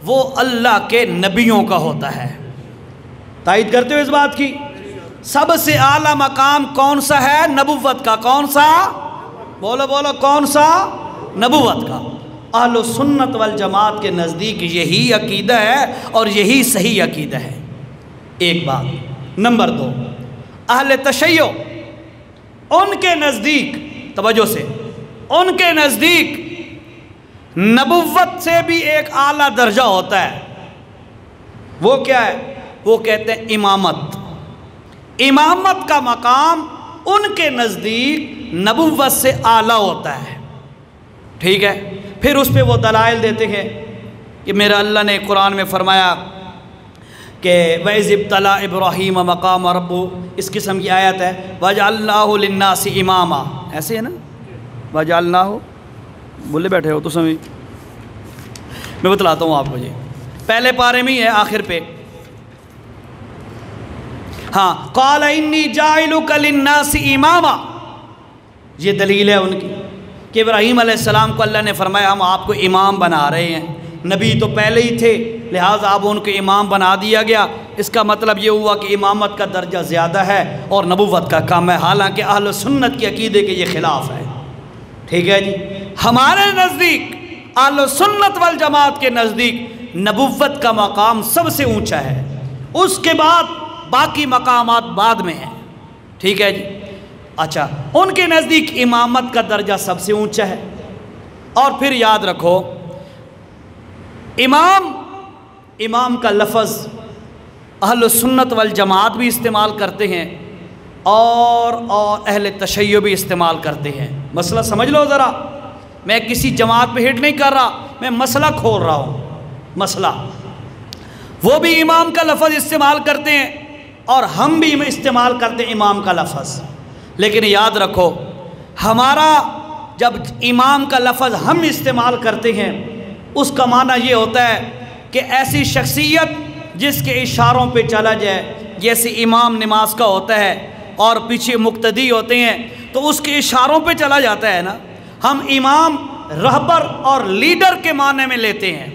وہ اللہ کے نبیوں کا ہوتا ہے. تائید کرتے ہو اس بات کی؟ سب سے اعلیٰ مقام کون سا ہے؟ نبوت کا. کون سا؟ بولو بولو، کون سا؟ نبوت کا. اہل سنت والجماعت کے نزدیک یہی عقیدہ ہے اور یہی صحیح عقیدہ ہے. ایک بات. نمبر 2، اہل تشیع، ان کے نزدیک، توجہ سے، ان کے نزدیک نبوت سے بھی ایک اعلیٰ درجہ ہوتا ہے. وہ کیا ہے؟ وہ کہتے ہیں امامت. امامت کا مقام ان کے نزدیک نبوت سے اعلیٰ ہوتا ہے. ٹھیک ہے؟ پھر اس پہ وہ دلائل دیتے ہیں کہ میرا اللہ نے قرآن میں فرمایا کہ وَإِذِ ابْتَلَىٰ إِبْرَاهِيمَ مَقَامَ رَبُّهُ، اس قسم کی آیت ہے، وَجَعَلْنَاهُ لِلنَّاسِ إِمَامًا، ایسے ہے نا، وَجَعَلْنَاهُ، بولے بیٹھے ہو تو سمجھ، میں بتلاتا ہوں آپ کو. یہ پہلے پارے میں ہی ہے، آخر پہ. ہاں، قَالَ إِنِّي جَاعِلُكَ لِلنَّاسِ إِمَامًا، یہ دلیل ہے ان کی کہ ابراہیم علیہ السلام کو اللہ نے فرمایا ہم آپ کو امام بنا رہے ہیں. نبی تو پہلے ہی تھے، لہٰذا اب ان کو امام بنا دیا گیا. اس کا مطلب یہ ہوا کہ امامت کا درجہ زیادہ ہے اور نبوت کا کم ہے، حالانکہ اہل سنت کے عقیدے کے یہ خلاف ہے. ٹھیک ہے جی؟ ہمارے نزدیک، اہل سنت والجماعت کے نزدیک نبوت کا مقام سب سے اونچا ہے، اس کے بعد باقی مقامات بعد میں ہیں. ٹھیک ہے جی؟ اچھا، ان کے نزدیک امامت کا درجہ سب سے اونچا ہے. اور پھر یاد رکھو، امام کا لفظ اہل سنت والجماعت بھی استعمال کرتے ہیں اور اہل تشیع بھی استعمال کرتے ہیں. مسئلہ سمجھ لو ذرا، میں کسی جماعت پہ ہٹ نہیں کر رہا، میں مسئلہ کھول رہا ہوں. مسئلہ وہ بھی امام کا لفظ استعمال کرتے ہیں اور ہم بھی استعمال کرتے ہیں امام کا لفظ. لیکن یاد رکھو، ہمارا جب امام کا لفظ ہم استعمال کرتے ہیں، اس کا معنی یہ ہوتا ہے کہ ایسی شخصیت جس کے اشاروں پہ چلا جائے، جیسے امام نماز کا ہوتا ہے اور پیچھے مقتدی ہوتے ہیں، تو اس کے اشاروں پہ چلا جاتا ہے نا. ہم امام رہبر اور لیڈر کے معنی میں لیتے ہیں.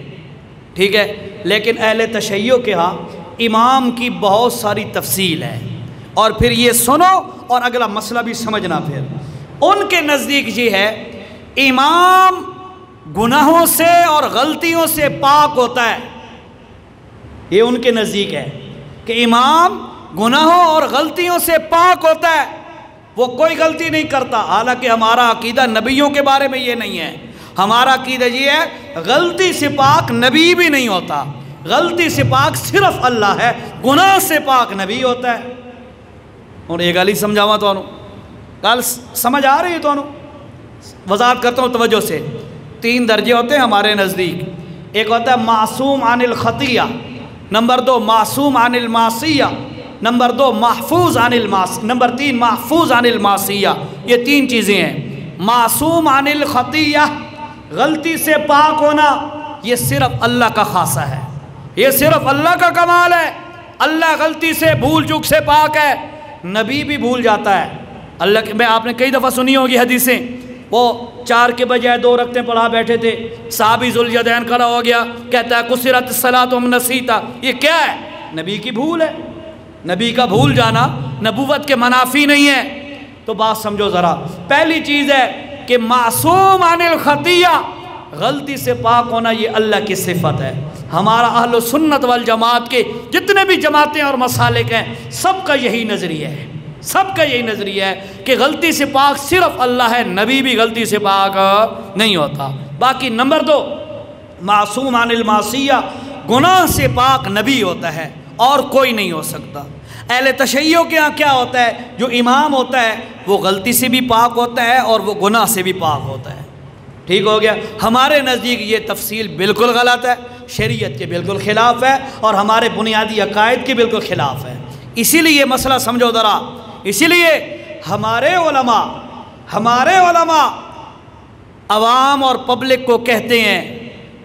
ٹھیک ہے؟ لیکن اہل تشیع کے ہاں امام کی بہت ساری تفصیل ہے. اور پھر یہ سنو اور اگلا مسئلہ بھی سمجھنا. پھر ان کے نزدیک یہ ہے امام گناہوں سے اور غلطیوں سے پاک ہوتا ہے. یہ ان کے نزدیک ہے کہ امام گناہوں اور غلطیوں سے پاک ہوتا ہے، وہ کوئی غلطی نہیں کرتا. حالانکہ ہمارا عقیدہ نبیوں کے بارے میں یہ نہیں ہے. ہمارا عقیدہ یہ ہے غلطی سے پاک نبی بھی نہیں ہوتا. غلطی سے پاک صرف اللہ ہے، گناہ سے پاک نبی ہوتا ہے۔ اور ایک گل ہی سمجھاواں تانوں، گل سمجھ آ رہی ہے تانوں؟ وضاحت کرتا ہوں توجہ سے۔ 3 درجے ہوتے ہیں ہمارے نزدیک، ایک ہوتا ہے معصوم عن الخطیہ، نمبر 2 معصوم عن المعصیہ، نمبر 2 محفوظ عن المعصیہ، نمبر 3 محفوظ عن المعصیہ۔ یہ 3 چیزیں ہیں۔ معصوم عن الخطیہ، غلطی سے پاک ہونا، یہ صرف اللہ کا خاصہ ہے، یہ صرف اللہ کا کمال ہے۔ اللہ غلطی سے بھول چوک سے پاک ہے، نبی بھی بھول جاتا ہے۔ اللہ کے میں آپ نے کئی دفعہ سنی ہوگی حدیثیں، وہ 4 کے بجائے 2 رکعتیں پڑھا بیٹھے تھے، صحابی ذوالیدین کھڑا ہو گیا، کہتا ہے قصرت الصلاۃ ومن نسیت، یہ کیا ہے؟ نبی کی بھول ہے۔ نبی کا بھول جانا نبوت کے منافی نہیں ہے۔ تو بات سمجھو ذرا، پہلی چیز ہے کہ معصوم عن الخطیہ، غلطی سے پاک ہونا یہ اللہ کی صفت ہے۔ ہمارا اہل سنت والجماعت کے جتنے بھی جماعتیں اور مسالک ہیں، سب کا یہی نظریہ ہے، سب کا یہی نظریہ ہے کہ غلطی سے پاک صرف اللہ ہے، نبی بھی غلطی سے پاک نہیں ہوتا۔ باقی نمبر 2 معصوم عن المعصیہ، گناہ سے پاک نبی ہوتا ہے اور کوئی نہیں ہو سکتا۔ اہل تشیع کے ہاں کیا ہوتا ہے؟ جو امام ہوتا ہے وہ غلطی سے بھی پاک ہوتا ہے اور وہ گناہ سے بھی پاک ہوتا ہے۔ ٹھیک ہو گیا؟ ہمارے نزدیک یہ تفصیل بالکل غلط ہے، شریعت کے بالکل خلاف ہے اور ہمارے بنیادی عقائد کے بالکل خلاف ہے۔ اسی لیے یہ مسئلہ سمجھو ذرا، اسی لیے ہمارے علماء عوام اور پبلک کو کہتے ہیں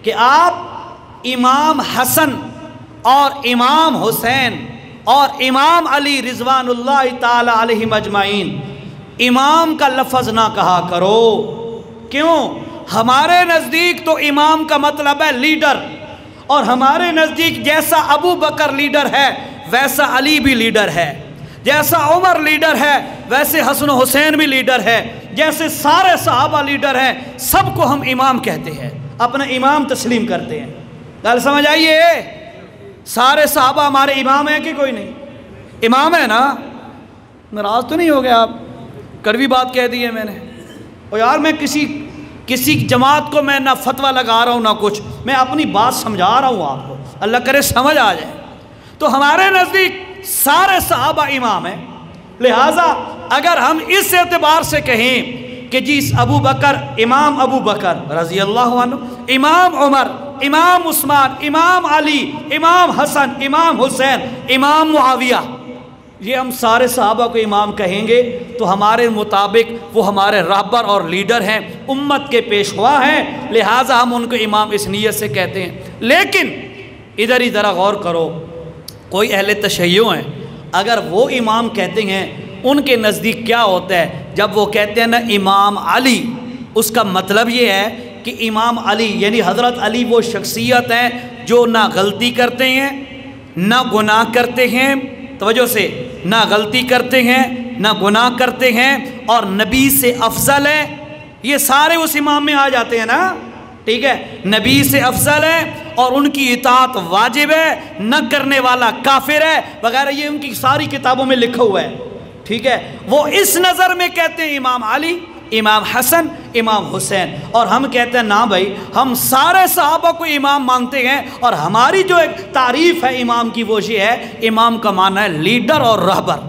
کہ آپ امام حسن اور امام حسین اور امام علی رضوان اللہ تعالی علیہم اجمعین، امام کا لفظ نہ کہا کرو۔ کیوں؟ ہمارے نزدیک تو امام کا مطلب ہے لیڈر، اور ہمارے نزدیک جیسا ابو بکر لیڈر ہے ویسا علی بھی لیڈر ہے، جیسا عمر لیڈر ہے ویسے حسن و حسین بھی لیڈر ہے، جیسے سارے صحابہ لیڈر ہیں، سب کو ہم امام کہتے ہیں، اپنا امام تسلیم کرتے ہیں۔ گل سمجھ آئیے؟ سارے صحابہ ہمارے امام ہیں کہ کوئی نہیں؟ امام ہے نا؟ ناراض تو نہیں ہو گئے آپ؟ کڑوی بات کہہ دی ہے میں نے۔ اور یار میں کسی جماعت کو میں نہ فتویٰ لگا رہا ہوں نہ کچھ، میں اپنی بات سمجھا رہا ہوں آپ کو، اللہ کرے سمجھ آ جائے۔ تو ہمارے نزدیک سارے صحابہ امام ہیں، لہٰذا اگر ہم اس اعتبار سے کہیں کہ جی ابو بکر، امام ابو بکر رضی اللہ عنہ، امام عمر، امام عثمان، امام علی، امام حسن، امام حسین، امام معاویہ، یہ ہم سارے صحابہ کو امام کہیں گے تو ہمارے مطابق وہ ہمارے رہبر اور لیڈر ہیں، امت کے پیشوا ہیں، لہٰذا ہم ان کو امام اس نیت سے کہتے ہیں۔ لیکن ادھر ہی ذرا غور کرو، کوئی اہل تشیع ہیں، اگر وہ امام کہتے ہیں ان کے نزدیک کیا ہوتا ہے جب وہ کہتے ہیں نا امام علی، اس کا مطلب یہ ہے کہ امام علی یعنی حضرت علی وہ شخصیت ہیں جو نہ غلطی کرتے ہیں نہ گناہ کرتے ہیں، توجہ سے، نہ غلطی کرتے ہیں نہ گناہ کرتے ہیں اور نبی سے افضل ہے۔ یہ سارے اس امام میں آ جاتے ہیں نا، ٹھیک ہے؟ نبی سے افضل ہے اور ان کی اطاعت واجب ہے، نہ کرنے والا کافر ہے وغیرہ، یہ ان کی ساری کتابوں میں لکھا ہوا ہے، ٹھیک ہے؟ وہ اس نظر میں کہتے ہیں امام علی، امام حسن، امام حسین، اور ہم کہتے ہیں نا بھائی، ہم سارے صحابہ کو امام مانتے ہیں اور ہماری جو ایک تعریف ہے امام کی وہ یہ ہے، امام کا معنی ہے لیڈر اور رہبر،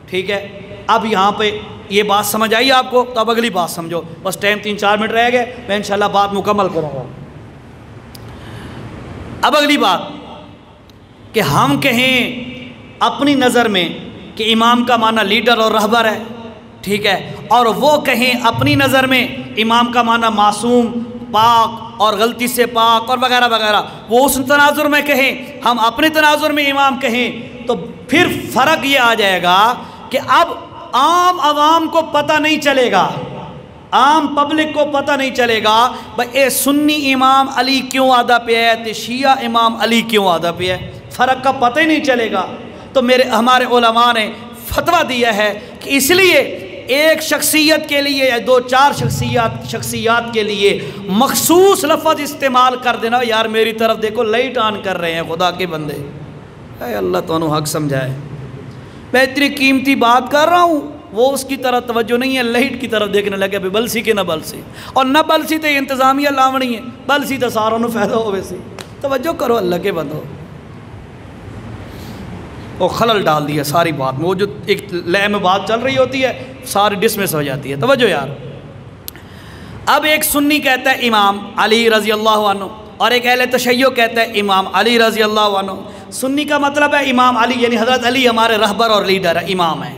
ٹھیک ہے؟ اب یہاں پہ یہ بات سمجھ آئی آپ کو؟ تو اب اگلی بات سمجھو، بس ٹائم 3-4 منٹ رہ گئے، میں انشاءاللہ بات مکمل کروں گا۔ اب اگلی بات کہ ہم کہیں اپنی نظر میں کہ امام کا معنی لیڈر اور رہبر ہے، ٹھیک ہے، اور وہ کہیں اپنی نظر میں امام کا معنی معصوم، پاک اور غلطی سے پاک اور وغیرہ وغیرہ، وہ اس تناظر میں کہیں، ہم اپنے تناظر میں امام کہیں، تو پھر فرق یہ آ جائے گا کہ اب عام عوام کو پتہ نہیں چلے گا، عام پبلک کو پتہ نہیں چلے گا بھائی اے سنی امام علی کیوں آدھا پہ ہے تے شیعہ امام علی کیوں آدھا پہ ہے، فرق کا پتہ ہی نہیں چلے گا۔ تو ہمارے علماء نے فتویٰ دیا ہے کہ اس لیے ایک شخصیت کے لیے یا 2-4 شخصیات کے لیے مخصوص لفظ استعمال کر دینا، یار میری طرف دیکھو لائٹ آن کر رہے ہیں خدا کے بندے، اے اللہ تو حق سمجھائے، میں اتنی قیمتی بات کر رہا ہوں، وہ اس کی طرف توجہ نہیں ہے، لائٹ کی طرف دیکھنے لگے بلسی کے نہ بلسی، اور نہ بلسی تے انتظامیہ لاونی ہے، بلسی تے ساروں نو فائدہ ہوئے سی، توجہ کرو اللہ کے بندو، وہ خلل ڈال دیا ساری بات میں، وہ جو ایک لے میں بات چل رہی ہوتی ہے ساری ڈسمس ہو جاتی ہے۔ توجہ یار، اب ایک سنی کہتا ہے امام علی رضی اللہ عنہ، اور ایک اہل تشیع کہتا ہے امام علی رضی اللہ عنہ۔ سنی کا مطلب ہے امام علی، یعنی حضرت علی ہمارے رہبر اور لیڈر ہے، امام ہے۔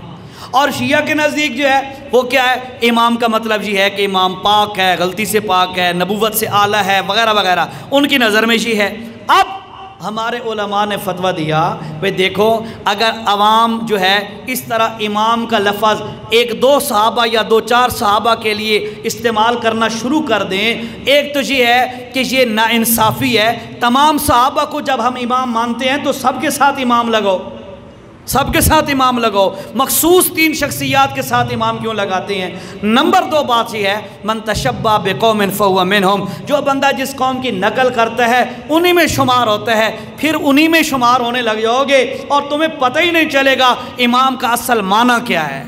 اور شیعہ کے نزدیک جو ہے وہ کیا ہے، امام کا مطلب یہ ہے کہ امام پاک ہے، غلطی سے پاک ہے، نبوت سے اعلیٰ ہے وغیرہ وغیرہ، ان کی نظر میں یہ ہے۔ اب ہمارے علماء نے فتویٰ دیا بھئی دیکھو، اگر عوام جو ہے اس طرح امام کا لفظ ایک دو صحابہ یا دو چار صحابہ کے لیے استعمال کرنا شروع کر دیں، ایک تو یہ ہے کہ یہ ناانصافی ہے۔ تمام صحابہ کو جب ہم امام مانتے ہیں تو سب کے ساتھ امام لگاؤ، سب کے ساتھ امام لگاؤ، مخصوص 3 شخصیات کے ساتھ امام کیوں لگاتے ہیں؟ نمبر 2 بات یہ ہے، من تشبہ بقوم فہو منہم، جو بندہ جس قوم کی نقل کرتا ہے انہی میں شمار ہوتا ہے، پھر انہی میں شمار ہونے لگ جاؤ گے اور تمہیں پتہ ہی نہیں چلے گا امام کا اصل معنی کیا ہے،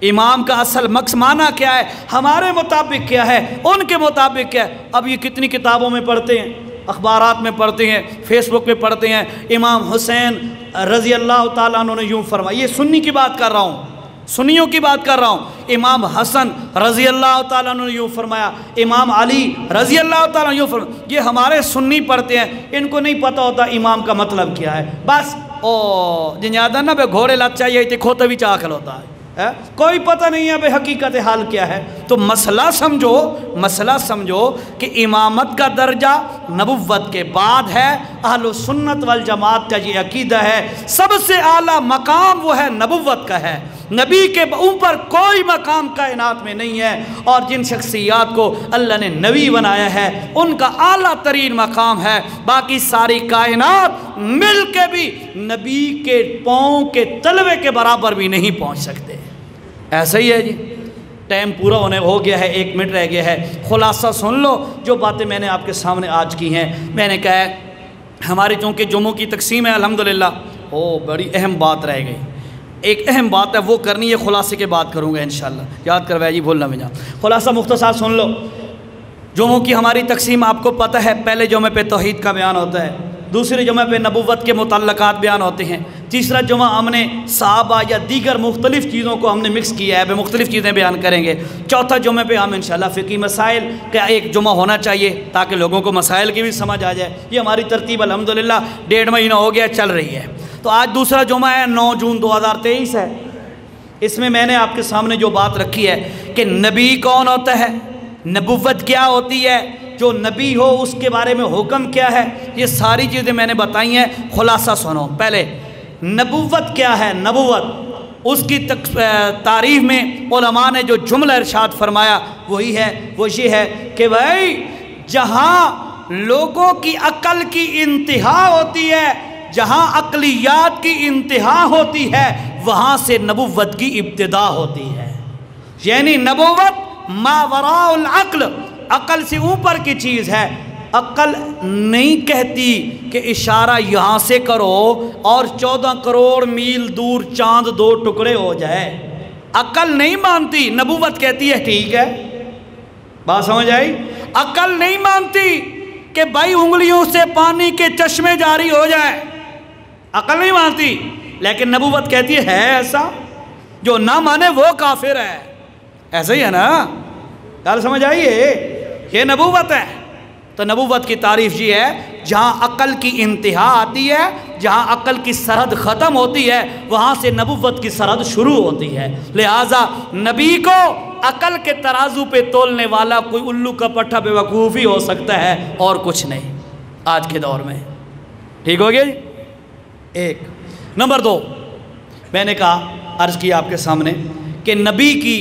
امام کا اصل معنی کیا ہے، ہمارے مطابق کیا ہے، ان کے مطابق کیا ہے۔ اب یہ کتنی کتابوں میں پڑھتے ہیں، اخبارات میں پڑھتے ہیں، فیس بک پہ پڑھتے ہیں، امام حسین رضی اللہ تعالیٰ عنہ نے یوں فرمایا۔ یہ سنی کی بات کر رہا ہوں، سنیوں کی بات کر رہا ہوں۔ امام حسن رضی اللہ تعالیٰ عنہ نے یوں فرمایا، امام علی رضی اللہ تعالیٰ عنہ یوں فرمایا۔ یہ ہمارے سنی پڑھتے ہیں، ان کو نہیں پتہ ہوتا امام کا مطلب کیا ہے۔ بس جن یاد ہے نا بے گھوڑے لگ چاہیے تھے کھوتا بھی چاکل ہوتا ہے، کوئی پتہ نہیں ہے بے حقیقت حال کیا ہے۔ تو مسئلہ سمجھو کہ امامت کا درجہ نبوت کے بعد ہے۔ اہل سنت والجماعت کا یہ عقیدہ ہے، سب سے اعلیٰ مقام وہ ہے نبوت کا ہے، نبی کے اوپر کوئی مقام کائنات میں نہیں ہے۔ اور جن شخصیات کو اللہ نے نبی بنایا ہے ان کا اعلیٰ ترین مقام ہے، باقی ساری کائنات مل کے بھی نبی کے پاؤں کے تلوے کے برابر بھی نہیں پہنچ سکتے۔ ایسا ہی ہے جی، ٹائم پورا ہونے ہو گیا ہے، 1 منٹ رہ گیا ہے۔ خلاصہ سن لو جو باتیں میں نے آپ کے سامنے آج کی ہیں۔ میں نے کہا ہے ہماری چونکہ جمعوں کی تقسیم ہے الحمدللہ، بڑی اہم بات رہ گئی، ایک اہم بات ہے وہ کرنی ہے، خلاصے کے بعد کروں گا انشاءاللہ، یاد کروائے جی، بھولنا میں جا۔ خلاصہ مختصر سن لو، جمعوں کی ہماری تقسیم آپ کو پتہ ہے، پہلے جمعے پہ توحید کا بیان ہوتا ہے، دوسرے جمعہ پہ نبوت کے متعلقات بیان ہوتے ہیں، تیسرا جمعہ ہم نے صحابہ یا دیگر مختلف چیزوں کو ہم نے مکس کیا ہے، مختلف چیزیں بیان کریں گے۔ چوتھا جمعہ پہ ہم انشاءاللہ فقہی مسائل کا ایک جمعہ ہونا چاہیے تاکہ لوگوں کو مسائل کی بھی سمجھ آ جائے۔ یہ ہماری ترتیب الحمدللہ 1.5 مہینہ ہو گیا چل رہی ہے۔ تو آج دوسرا جمعہ ہے 9 جون 2023 ہے۔ اس میں میں نے آپ کے سامنے جو بات رکھی ہے کہ نبی کون ہوتا ہے، نبوت کیا ہوتی ہے، جو نبی ہو اس کے بارے میں حکم کیا ہے، یہ ساری چیزیں میں نے بتائی ہیں۔ خلاصہ سنو، پہلے نبوت کیا ہے، نبوت اس کی تعریف میں علماء نے جو جملہ ارشاد فرمایا وہی ہے، وہ یہ ہے کہ بھائی جہاں لوگوں کی عقل کی انتہا ہوتی ہے، جہاں عقلیات کی انتہا ہوتی ہے، وہاں سے نبوت کی ابتدا ہوتی ہے۔ یعنی نبوت ما وراء العقل، عقل سے اوپر کی چیز ہے۔ عقل نہیں کہتی کہ اشارہ یہاں سے کرو اور 14 کروڑ میل دور چاند 2 ٹکڑے ہو جائے، عقل نہیں مانتی۔ نبوت کہتی ہے ٹھیک ہے، بات سمجھ آئی؟ عقل نہیں مانتی کہ بھائی انگلیوں سے پانی کے چشمے جاری ہو جائے، عقل نہیں مانتی، لیکن نبوت کہتی ہے ایسا، جو نہ مانے وہ کافر ہے۔ ایسا ہی ہے نا، گل سمجھ آئیے، یہ نبوت ہے۔ تو نبوت کی تعریف یہ ہے جہاں عقل کی انتہا آتی ہے، جہاں عقل کی سرحد ختم ہوتی ہے، وہاں سے نبوت کی سرحد شروع ہوتی ہے۔ لہٰذا نبی کو عقل کے ترازو پہ تولنے والا کوئی الو کا پٹھا بے وقوف ہی ہو سکتا ہے اور کچھ نہیں آج کے دور میں۔ ٹھیک ہو گیا جی؟ 1 نمبر 2 میں نے کہا، عرض کیا آپ کے سامنے کہ نبی کی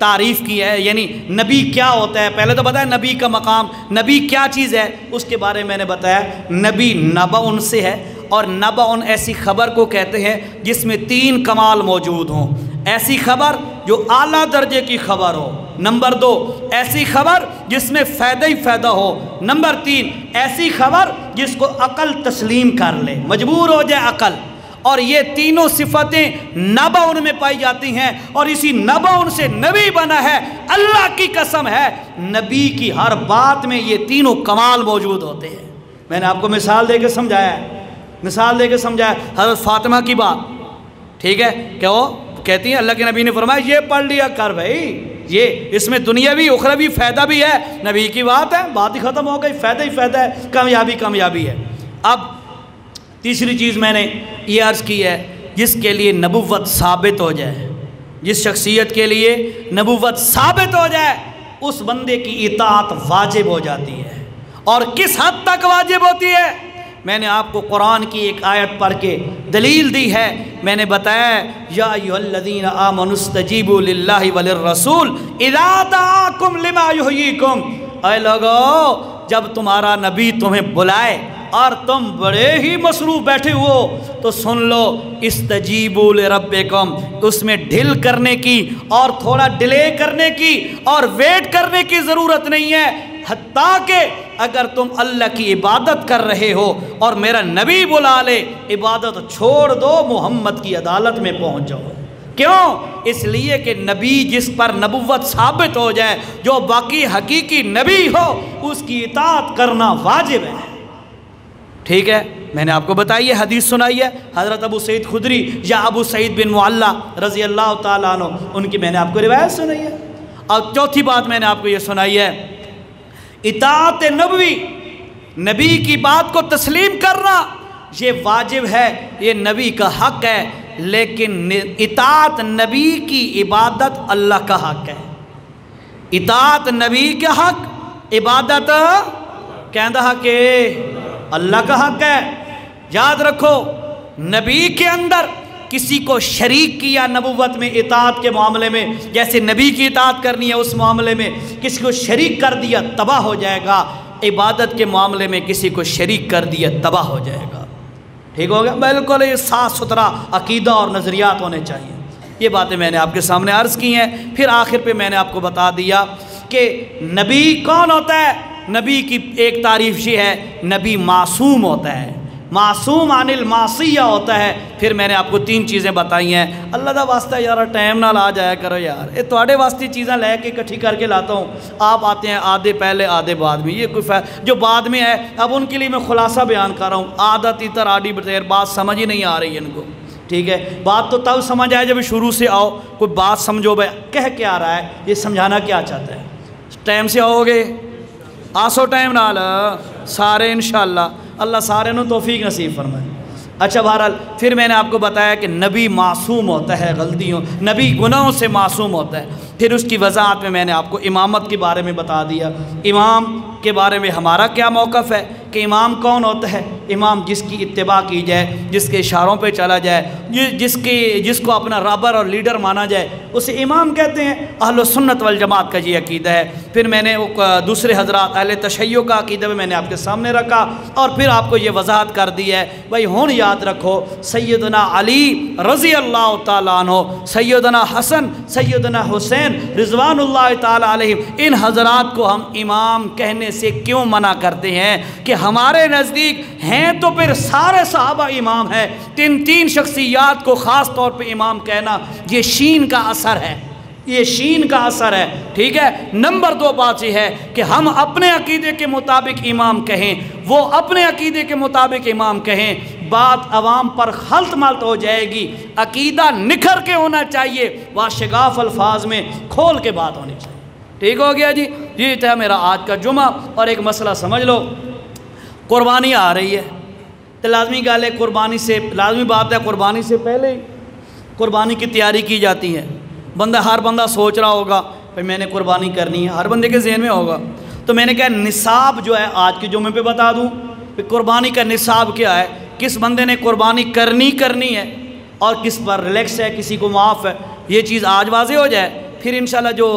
تعریف کی ہے، یعنی نبی کیا ہوتا ہے۔ پہلے تو بتایا نبی کا مقام، نبی کیا چیز ہے، اس کے بارے میں نے بتایا۔ نبی نبأ سے ہے، اور نبأ ایسی خبر کو کہتے ہیں جس میں 3 کمال موجود ہوں۔ ایسی خبر جو اعلیٰ درجے کی خبر ہو۔ نمبر 2 ایسی خبر جس میں فائدہ ہی فائدہ ہو۔ نمبر 3 ایسی خبر جس کو عقل تسلیم کر لے، مجبور ہو جائے عقل۔ اور یہ تینوں صفتیں نبأ میں پائی جاتی ہیں، اور اسی نبأ سے نبی بنا ہے۔ اللہ کی قسم ہے، نبی کی ہر بات میں یہ تینوں کمال موجود ہوتے ہیں۔ میں نے آپ کو مثال دے کے سمجھایا ہے، مثال دے کے سمجھایا حضرت فاطمہ کی بات، ٹھیک ہے، کہ وہ کہتی ہیں اللہ کے نبی نے فرمایا یہ پڑھ لیا کر بھائی، یہ اس میں دنیاوی اخروی فائدہ بھی ہے، نبی کی بات ہے، بات ہی ختم ہو گئی، فائدہ ہی فائدہ ہے، کامیابی ہے۔ اب تیسری چیز میں نے یہ عرض کی ہے، جس کے لیے نبوت ثابت ہو جائے، جس شخصیت کے لیے نبوت ثابت ہو جائے، اس بندے کی اطاعت واجب ہو جاتی ہے۔ اور کس حد تک واجب ہوتی ہے؟ میں نے آپ کو قرآن کی ایک آیت پڑھ کے دلیل دی ہے، میں نے بتایا یا ایھا الذین آمنوا استجیبوا للہ وللرسول اذا دعاکم لما یحییکم، اے لوگو جب تمہارا نبی تمہیں بلائے اور تم بڑے ہی مصروف بیٹھے ہو تو سن لو، استجیبوا لربکم، اس میں ڈھل کرنے کی اور تھوڑا ڈیلے کرنے کی اور ویٹ کرنے کی ضرورت نہیں ہے، حتیٰ کہ اگر تم اللہ کی عبادت کر رہے ہو اور میرا نبی بلا لے، عبادت چھوڑ دو، محمد کی عدالت میں پہنچ جاؤ۔ کیوں؟ اس لیے کہ نبی جس پر نبوت ثابت ہو جائے، جو باقی حقیقی نبی ہو، اس کی اطاعت کرنا واجب ہے، ٹھیک ہے۔ میں نے آپ کو بتائی ہے، حدیث سنائی ہے حضرت ابو سعید خدری یا ابو سعید بن معلہ رضی اللہ تعالیٰ عنہ، ان کی میں نے آپ کو روایت سنائی ہے۔ اور چوتھی بات میں نے آپ کو یہ سنائی ہے، اطاعت نبوی، نبی کی بات کو تسلیم کرنا یہ واجب ہے، یہ نبی کا حق ہے، لیکن اطاعت نبی کی عبادت اللہ کا حق ہے۔ اطاعت نبی کا حق، عبادت کہندہ کہ اللہ کا حق ہے۔ یاد رکھو، نبی کے اندر کسی کو شریک کیا نبوت میں، اطاعت کے معاملے میں، جیسے نبی کی اطاعت کرنی ہے اس معاملے میں کسی کو شریک کر دیا تباہ ہو جائے گا، عبادت کے معاملے میں کسی کو شریک کر دیا تباہ ہو جائے گا، ٹھیک ہو گیا۔ بالکل یہ صاف ستھرا عقیدہ اور نظریات ہونے چاہیے۔ یہ باتیں میں نے آپ کے سامنے عرض کی ہیں۔ پھر آخر پہ میں نے آپ کو بتا دیا کہ نبی کون ہوتا ہے۔ نبی کی ایک تعریف یہ ہے، نبی معصوم ہوتا ہے، معصوم عن المعصیہ ہوتا ہے۔ پھر میں نے آپ کو 3 چیزیں بتائی ہیں۔ اللہ دا واسطہ یار ٹائم نہ لا جایا کرو یار، یہ تواڈے واسطے چیزیں لے کے اکٹھی کر کے لاتا ہوں، آپ آتے ہیں آدھے پہلے آدھے بعد میں، یہ کوئی جو بعد میں ہے اب ان کے لیے میں خلاصہ بیان کر رہا ہوں۔ آدھا تیتر آڈی بتیر، بات سمجھ ہی نہیں آ رہی ہے ان کو، ٹھیک ہے۔ بات تو تب سمجھ آئے جب شروع سے آؤ، کوئی بات سمجھو بھائی کہہ کے آ رہا ہے، یہ سمجھانا کیا چاہتا ہے۔ ٹائم سے آؤ گے، آسو ٹائم نال سارے انشاءاللہ، اللہ سارے نو توفیق نصیب فرمائے۔ اچھا بہرحال پھر میں نے آپ کو بتایا کہ نبی معصوم ہوتا ہے غلطیوں، نبی گناہوں سے معصوم ہوتا ہے۔ پھر اس کی وضاحت میں نے آپ کو امامت کے بارے میں بتا دیا، امام کے بارے میں ہمارا کیا موقف ہے کہ امام کون ہوتا ہے۔ امام جس کی اتباع کی جائے، جس کے اشاروں پہ چلا جائے، جس کو اپنا رابر اور لیڈر مانا جائے، اسے امام کہتے ہیں۔ اہل سنت والجماعت کا یہ عقیدہ ہے۔ پھر میں نے دوسرے حضرات اہل تشیع کا عقیدہ میں نے آپ کے سامنے رکھا، اور پھر آپ کو یہ وضاحت کر دی ہے بھائی ہون یاد رکھو، سیدنا علی رضی اللہ تعالیٰ عنہ، سیدنا حسن، سیدنا حسین رضوان اللہ تعالیٰ علیہ، ان حضرات کو ہم امام کہنے سے کیوں منع کرتے ہیں کہ ہمارے نزدیک ہیں تو پھر سارے صحابہ امام ہیں۔ 3 شخصیات کو خاص طور پہ امام کہنا یہ شین کا اثر ہے، یہ شین کا اثر ہے، ٹھیک ہے۔ نمبر 2 بات یہ ہے کہ ہم اپنے عقیدے کے مطابق امام کہیں، وہ اپنے عقیدے کے مطابق امام کہیں، بات عوام پر خلط ملط ہو جائے گی۔ عقیدہ نکھر کے ہونا چاہیے، واشگاف الفاظ میں کھول کے بات ہونی چاہیے، ٹھیک ہو گیا جی۔ یہ تھا میرا آج کا جمعہ۔ اور ایک مسئلہ سمجھ لو، قربانی آ رہی ہے تو لازمی گل ہے، قربانی سے لازمی بات ہے، قربانی سے پہلے ہی قربانی کی تیاری کی جاتی ہے۔ ہر بندہ سوچ رہا ہوگا بھائی میں نے قربانی کرنی ہے، ہر بندے کے ذہن میں ہوگا۔ تو میں نے کہا نصاب جو ہے آج کے جمعے پہ بتا دوں کہ قربانی کا نصاب کیا ہے، کس بندے نے قربانی کرنی ہے اور کس پر ریلیکس ہے، کسی کو معاف ہے، یہ چیز آج واضح ہو جائے۔ پھر انشاءاللہ جو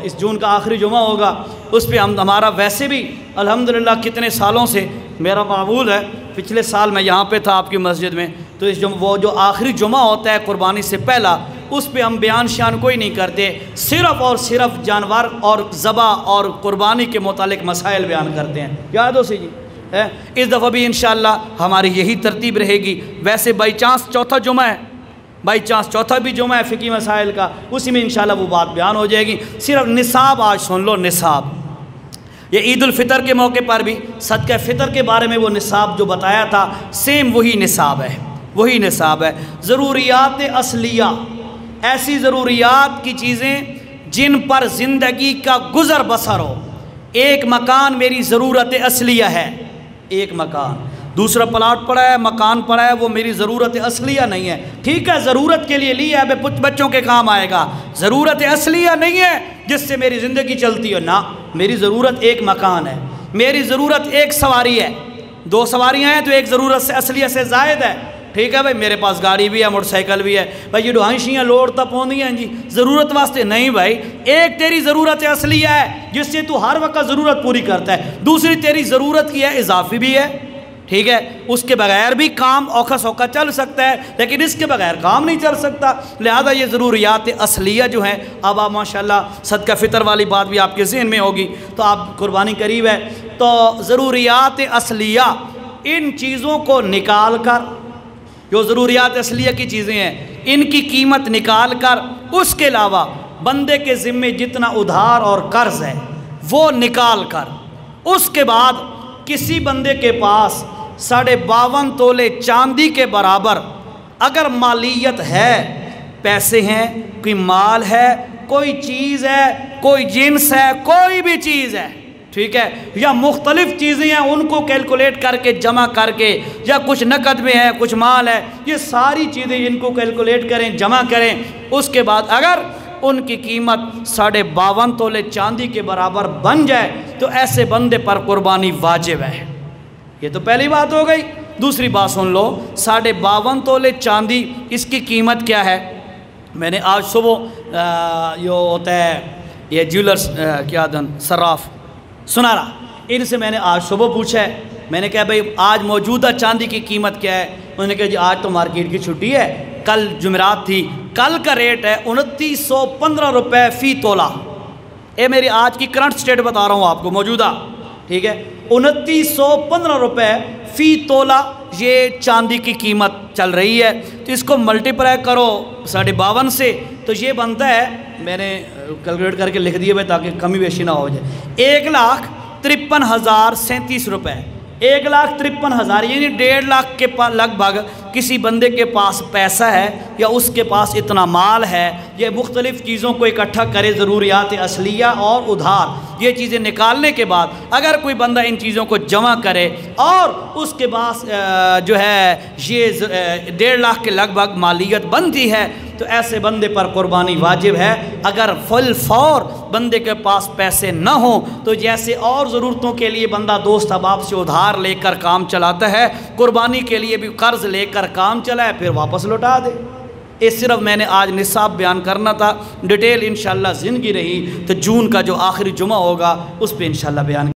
اس جون کا آخری جمعہ ہوگا اس پہ ہمارا ویسے بھی الحمدللہ کتنے سالوں سے میرا معمول ہے، پچھلے سال میں یہاں پہ تھا آپ کی مسجد میں، تو وہ جو آخری جمعہ ہوتا ہے قربانی سے پہلا، اس پہ ہم بیان شیان کوئی نہیں کرتے، صرف اور صرف جانور اور ذبح اور قربانی کے متعلق مسائل بیان کرتے ہیں۔ یاد ہو سی جی، اس دفعہ بھی انشاءاللہ ہماری یہی ترتیب رہے گی۔ ویسے بائی چانس چوتھا جمعہ ہے، بائی چانس چوتھا بھی جمعہ ہے فقہی مسائل کا، اسی میں انشاءاللہ وہ بات بیان ہو جائے گی۔ صرف نصاب آج سن لو، نصاب یہ عید الفطر کے موقع پر بھی صدقہ فطر کے بارے میں وہ نصاب جو بتایا تھا سیم وہی نصاب ہے، وہی نصاب ہے۔ ضروریات اصلیہ، ایسی ضروریات کی چیزیں جن پر زندگی کا گزر بسر ہو۔ ایک مکان میری ضرورت اصلیہ ہے، ایک مکان، دوسرا پلاٹ پڑا ہے، مکان پڑا ہے، وہ میری ضرورت اصلیہ نہیں ہے۔ ٹھیک ہے ضرورت کے لیے لیا ہے، بچوں کے کام آئے گا، ضرورت اصلیہ نہیں ہے جس سے میری زندگی چلتی ہو، نہ، میری ضرورت ایک مکان ہے، میری ضرورت ایک سواری ہے، دو سواریاں ہیں تو ایک ضرورت سے اصلیہ سے زائد ہے۔ ٹھیک ہے بھائی، میرے پاس گاڑی بھی ہے، موٹر سائیکل بھی ہے، بھائی یہ ڈھانشیاں لوڑ تا پوندی ہیں جی ضرورت واسطے نہیں بھائی، ایک تیری ضرورت اصلیہ ہے جس سے تو ہر وقت ضرورت پوری کرتا ہے، دوسری تیری ضرورت کی ہے اضافی بھی ہے، ٹھیک ہے، اس کے بغیر بھی کام اوکھا سوکھا چل سکتا ہے لیکن اس کے بغیر کام نہیں چل سکتا۔ لہذا یہ ضروریات اصلیہ جو ہیں، اب آپ ماشاءاللہ صدقہ فطر والی بات بھی آپ کے ذہن میں ہوگی تو آپ قربانی قریب ہے، تو ضروریات اصلیہ ان چیزوں کو نکال کر، جو ضروریات اصلیہ کی چیزیں ہیں ان کی قیمت نکال کر، اس کے علاوہ بندے کے ذمے جتنا ادھار اور قرض ہے وہ نکال کر، اس کے بعد کسی بندے کے پاس 52.5 تولے چاندی کے برابر اگر مالیت ہے، پیسے ہیں، کوئی مال ہے، کوئی چیز ہے، کوئی جنس ہے، کوئی بھی چیز ہے، ٹھیک ہے، یا مختلف چیزیں ہیں ان کو کیلکولیٹ کر کے جمع کر کے، یا کچھ نقد میں ہے، کچھ مال ہے، یہ ساری چیزیں ان کو کیلکولیٹ کریں، جمع کریں، اس کے بعد اگر ان کی قیمت 52.5 تولے چاندی کے برابر بن جائے تو ایسے بندے پر قربانی واجب ہے۔ یہ تو پہلی بات ہو گئی۔ دوسری بات سن لو، 52.5 تولے چاندی اس کی قیمت کیا ہے؟ میں نے آج صبح یہ ہوتا ہے یہ جیولرز کیا دن صراف سنارا، ان سے میں نے آج صبح پوچھا ہے، میں نے کہا بھئی آج موجودہ چاندی کی قیمت کیا ہے؟ انہوں نے کہا جی آج تو مارکیٹ کی چھٹی ہے، کل جمعرات تھی، کل کا ریٹ ہے 2915 روپے فی تولہ۔ یہ میری آج کی کرنٹ سٹیٹ بتا رہا ہوں آپ کو، موجودہ، ٹھیک ہے، 2915 روپے فی تولہ یہ چاندی کی قیمت چل رہی ہے۔ تو اس کو ملٹیپلائی کرو 52.5 سے تو یہ بنتا ہے، میں نے کیلکولیٹ کر کے لکھ دیے بھائی تاکہ کمی بیشی نہ ہو جائے، 1,53,037 روپے، 1,53,000 یعنی 1.5 لاکھ کے لگ بھگ کسی بندے کے پاس پیسہ ہے یا اس کے پاس اتنا مال ہے، یہ مختلف چیزوں کو اکٹھا کرے، ضروریات اصلیہ اور ادھار، یہ چیزیں نکالنے کے بعد اگر کوئی بندہ ان چیزوں کو جمع کرے اور اس کے پاس جو ہے یہ 1.5 لاکھ کے لگ بھگ مالیت بنتی ہے تو ایسے بندے پر قربانی واجب ہے۔ اگر فل فور بندے کے پاس پیسے نہ ہوں تو جیسے اور ضرورتوں کے لیے بندہ دوست احباب سے ادھار لے کر کام چلاتا ہے، قربانی کے لیے بھی قرض لے کر کام چلائے پھر واپس لوٹا دے۔ یہ صرف میں نے آج نصاب بیان کرنا تھا، ڈیٹیل انشاءاللہ زندگی رہی تو جون کا جو آخری جمعہ ہوگا اس پہ انشاءاللہ بیان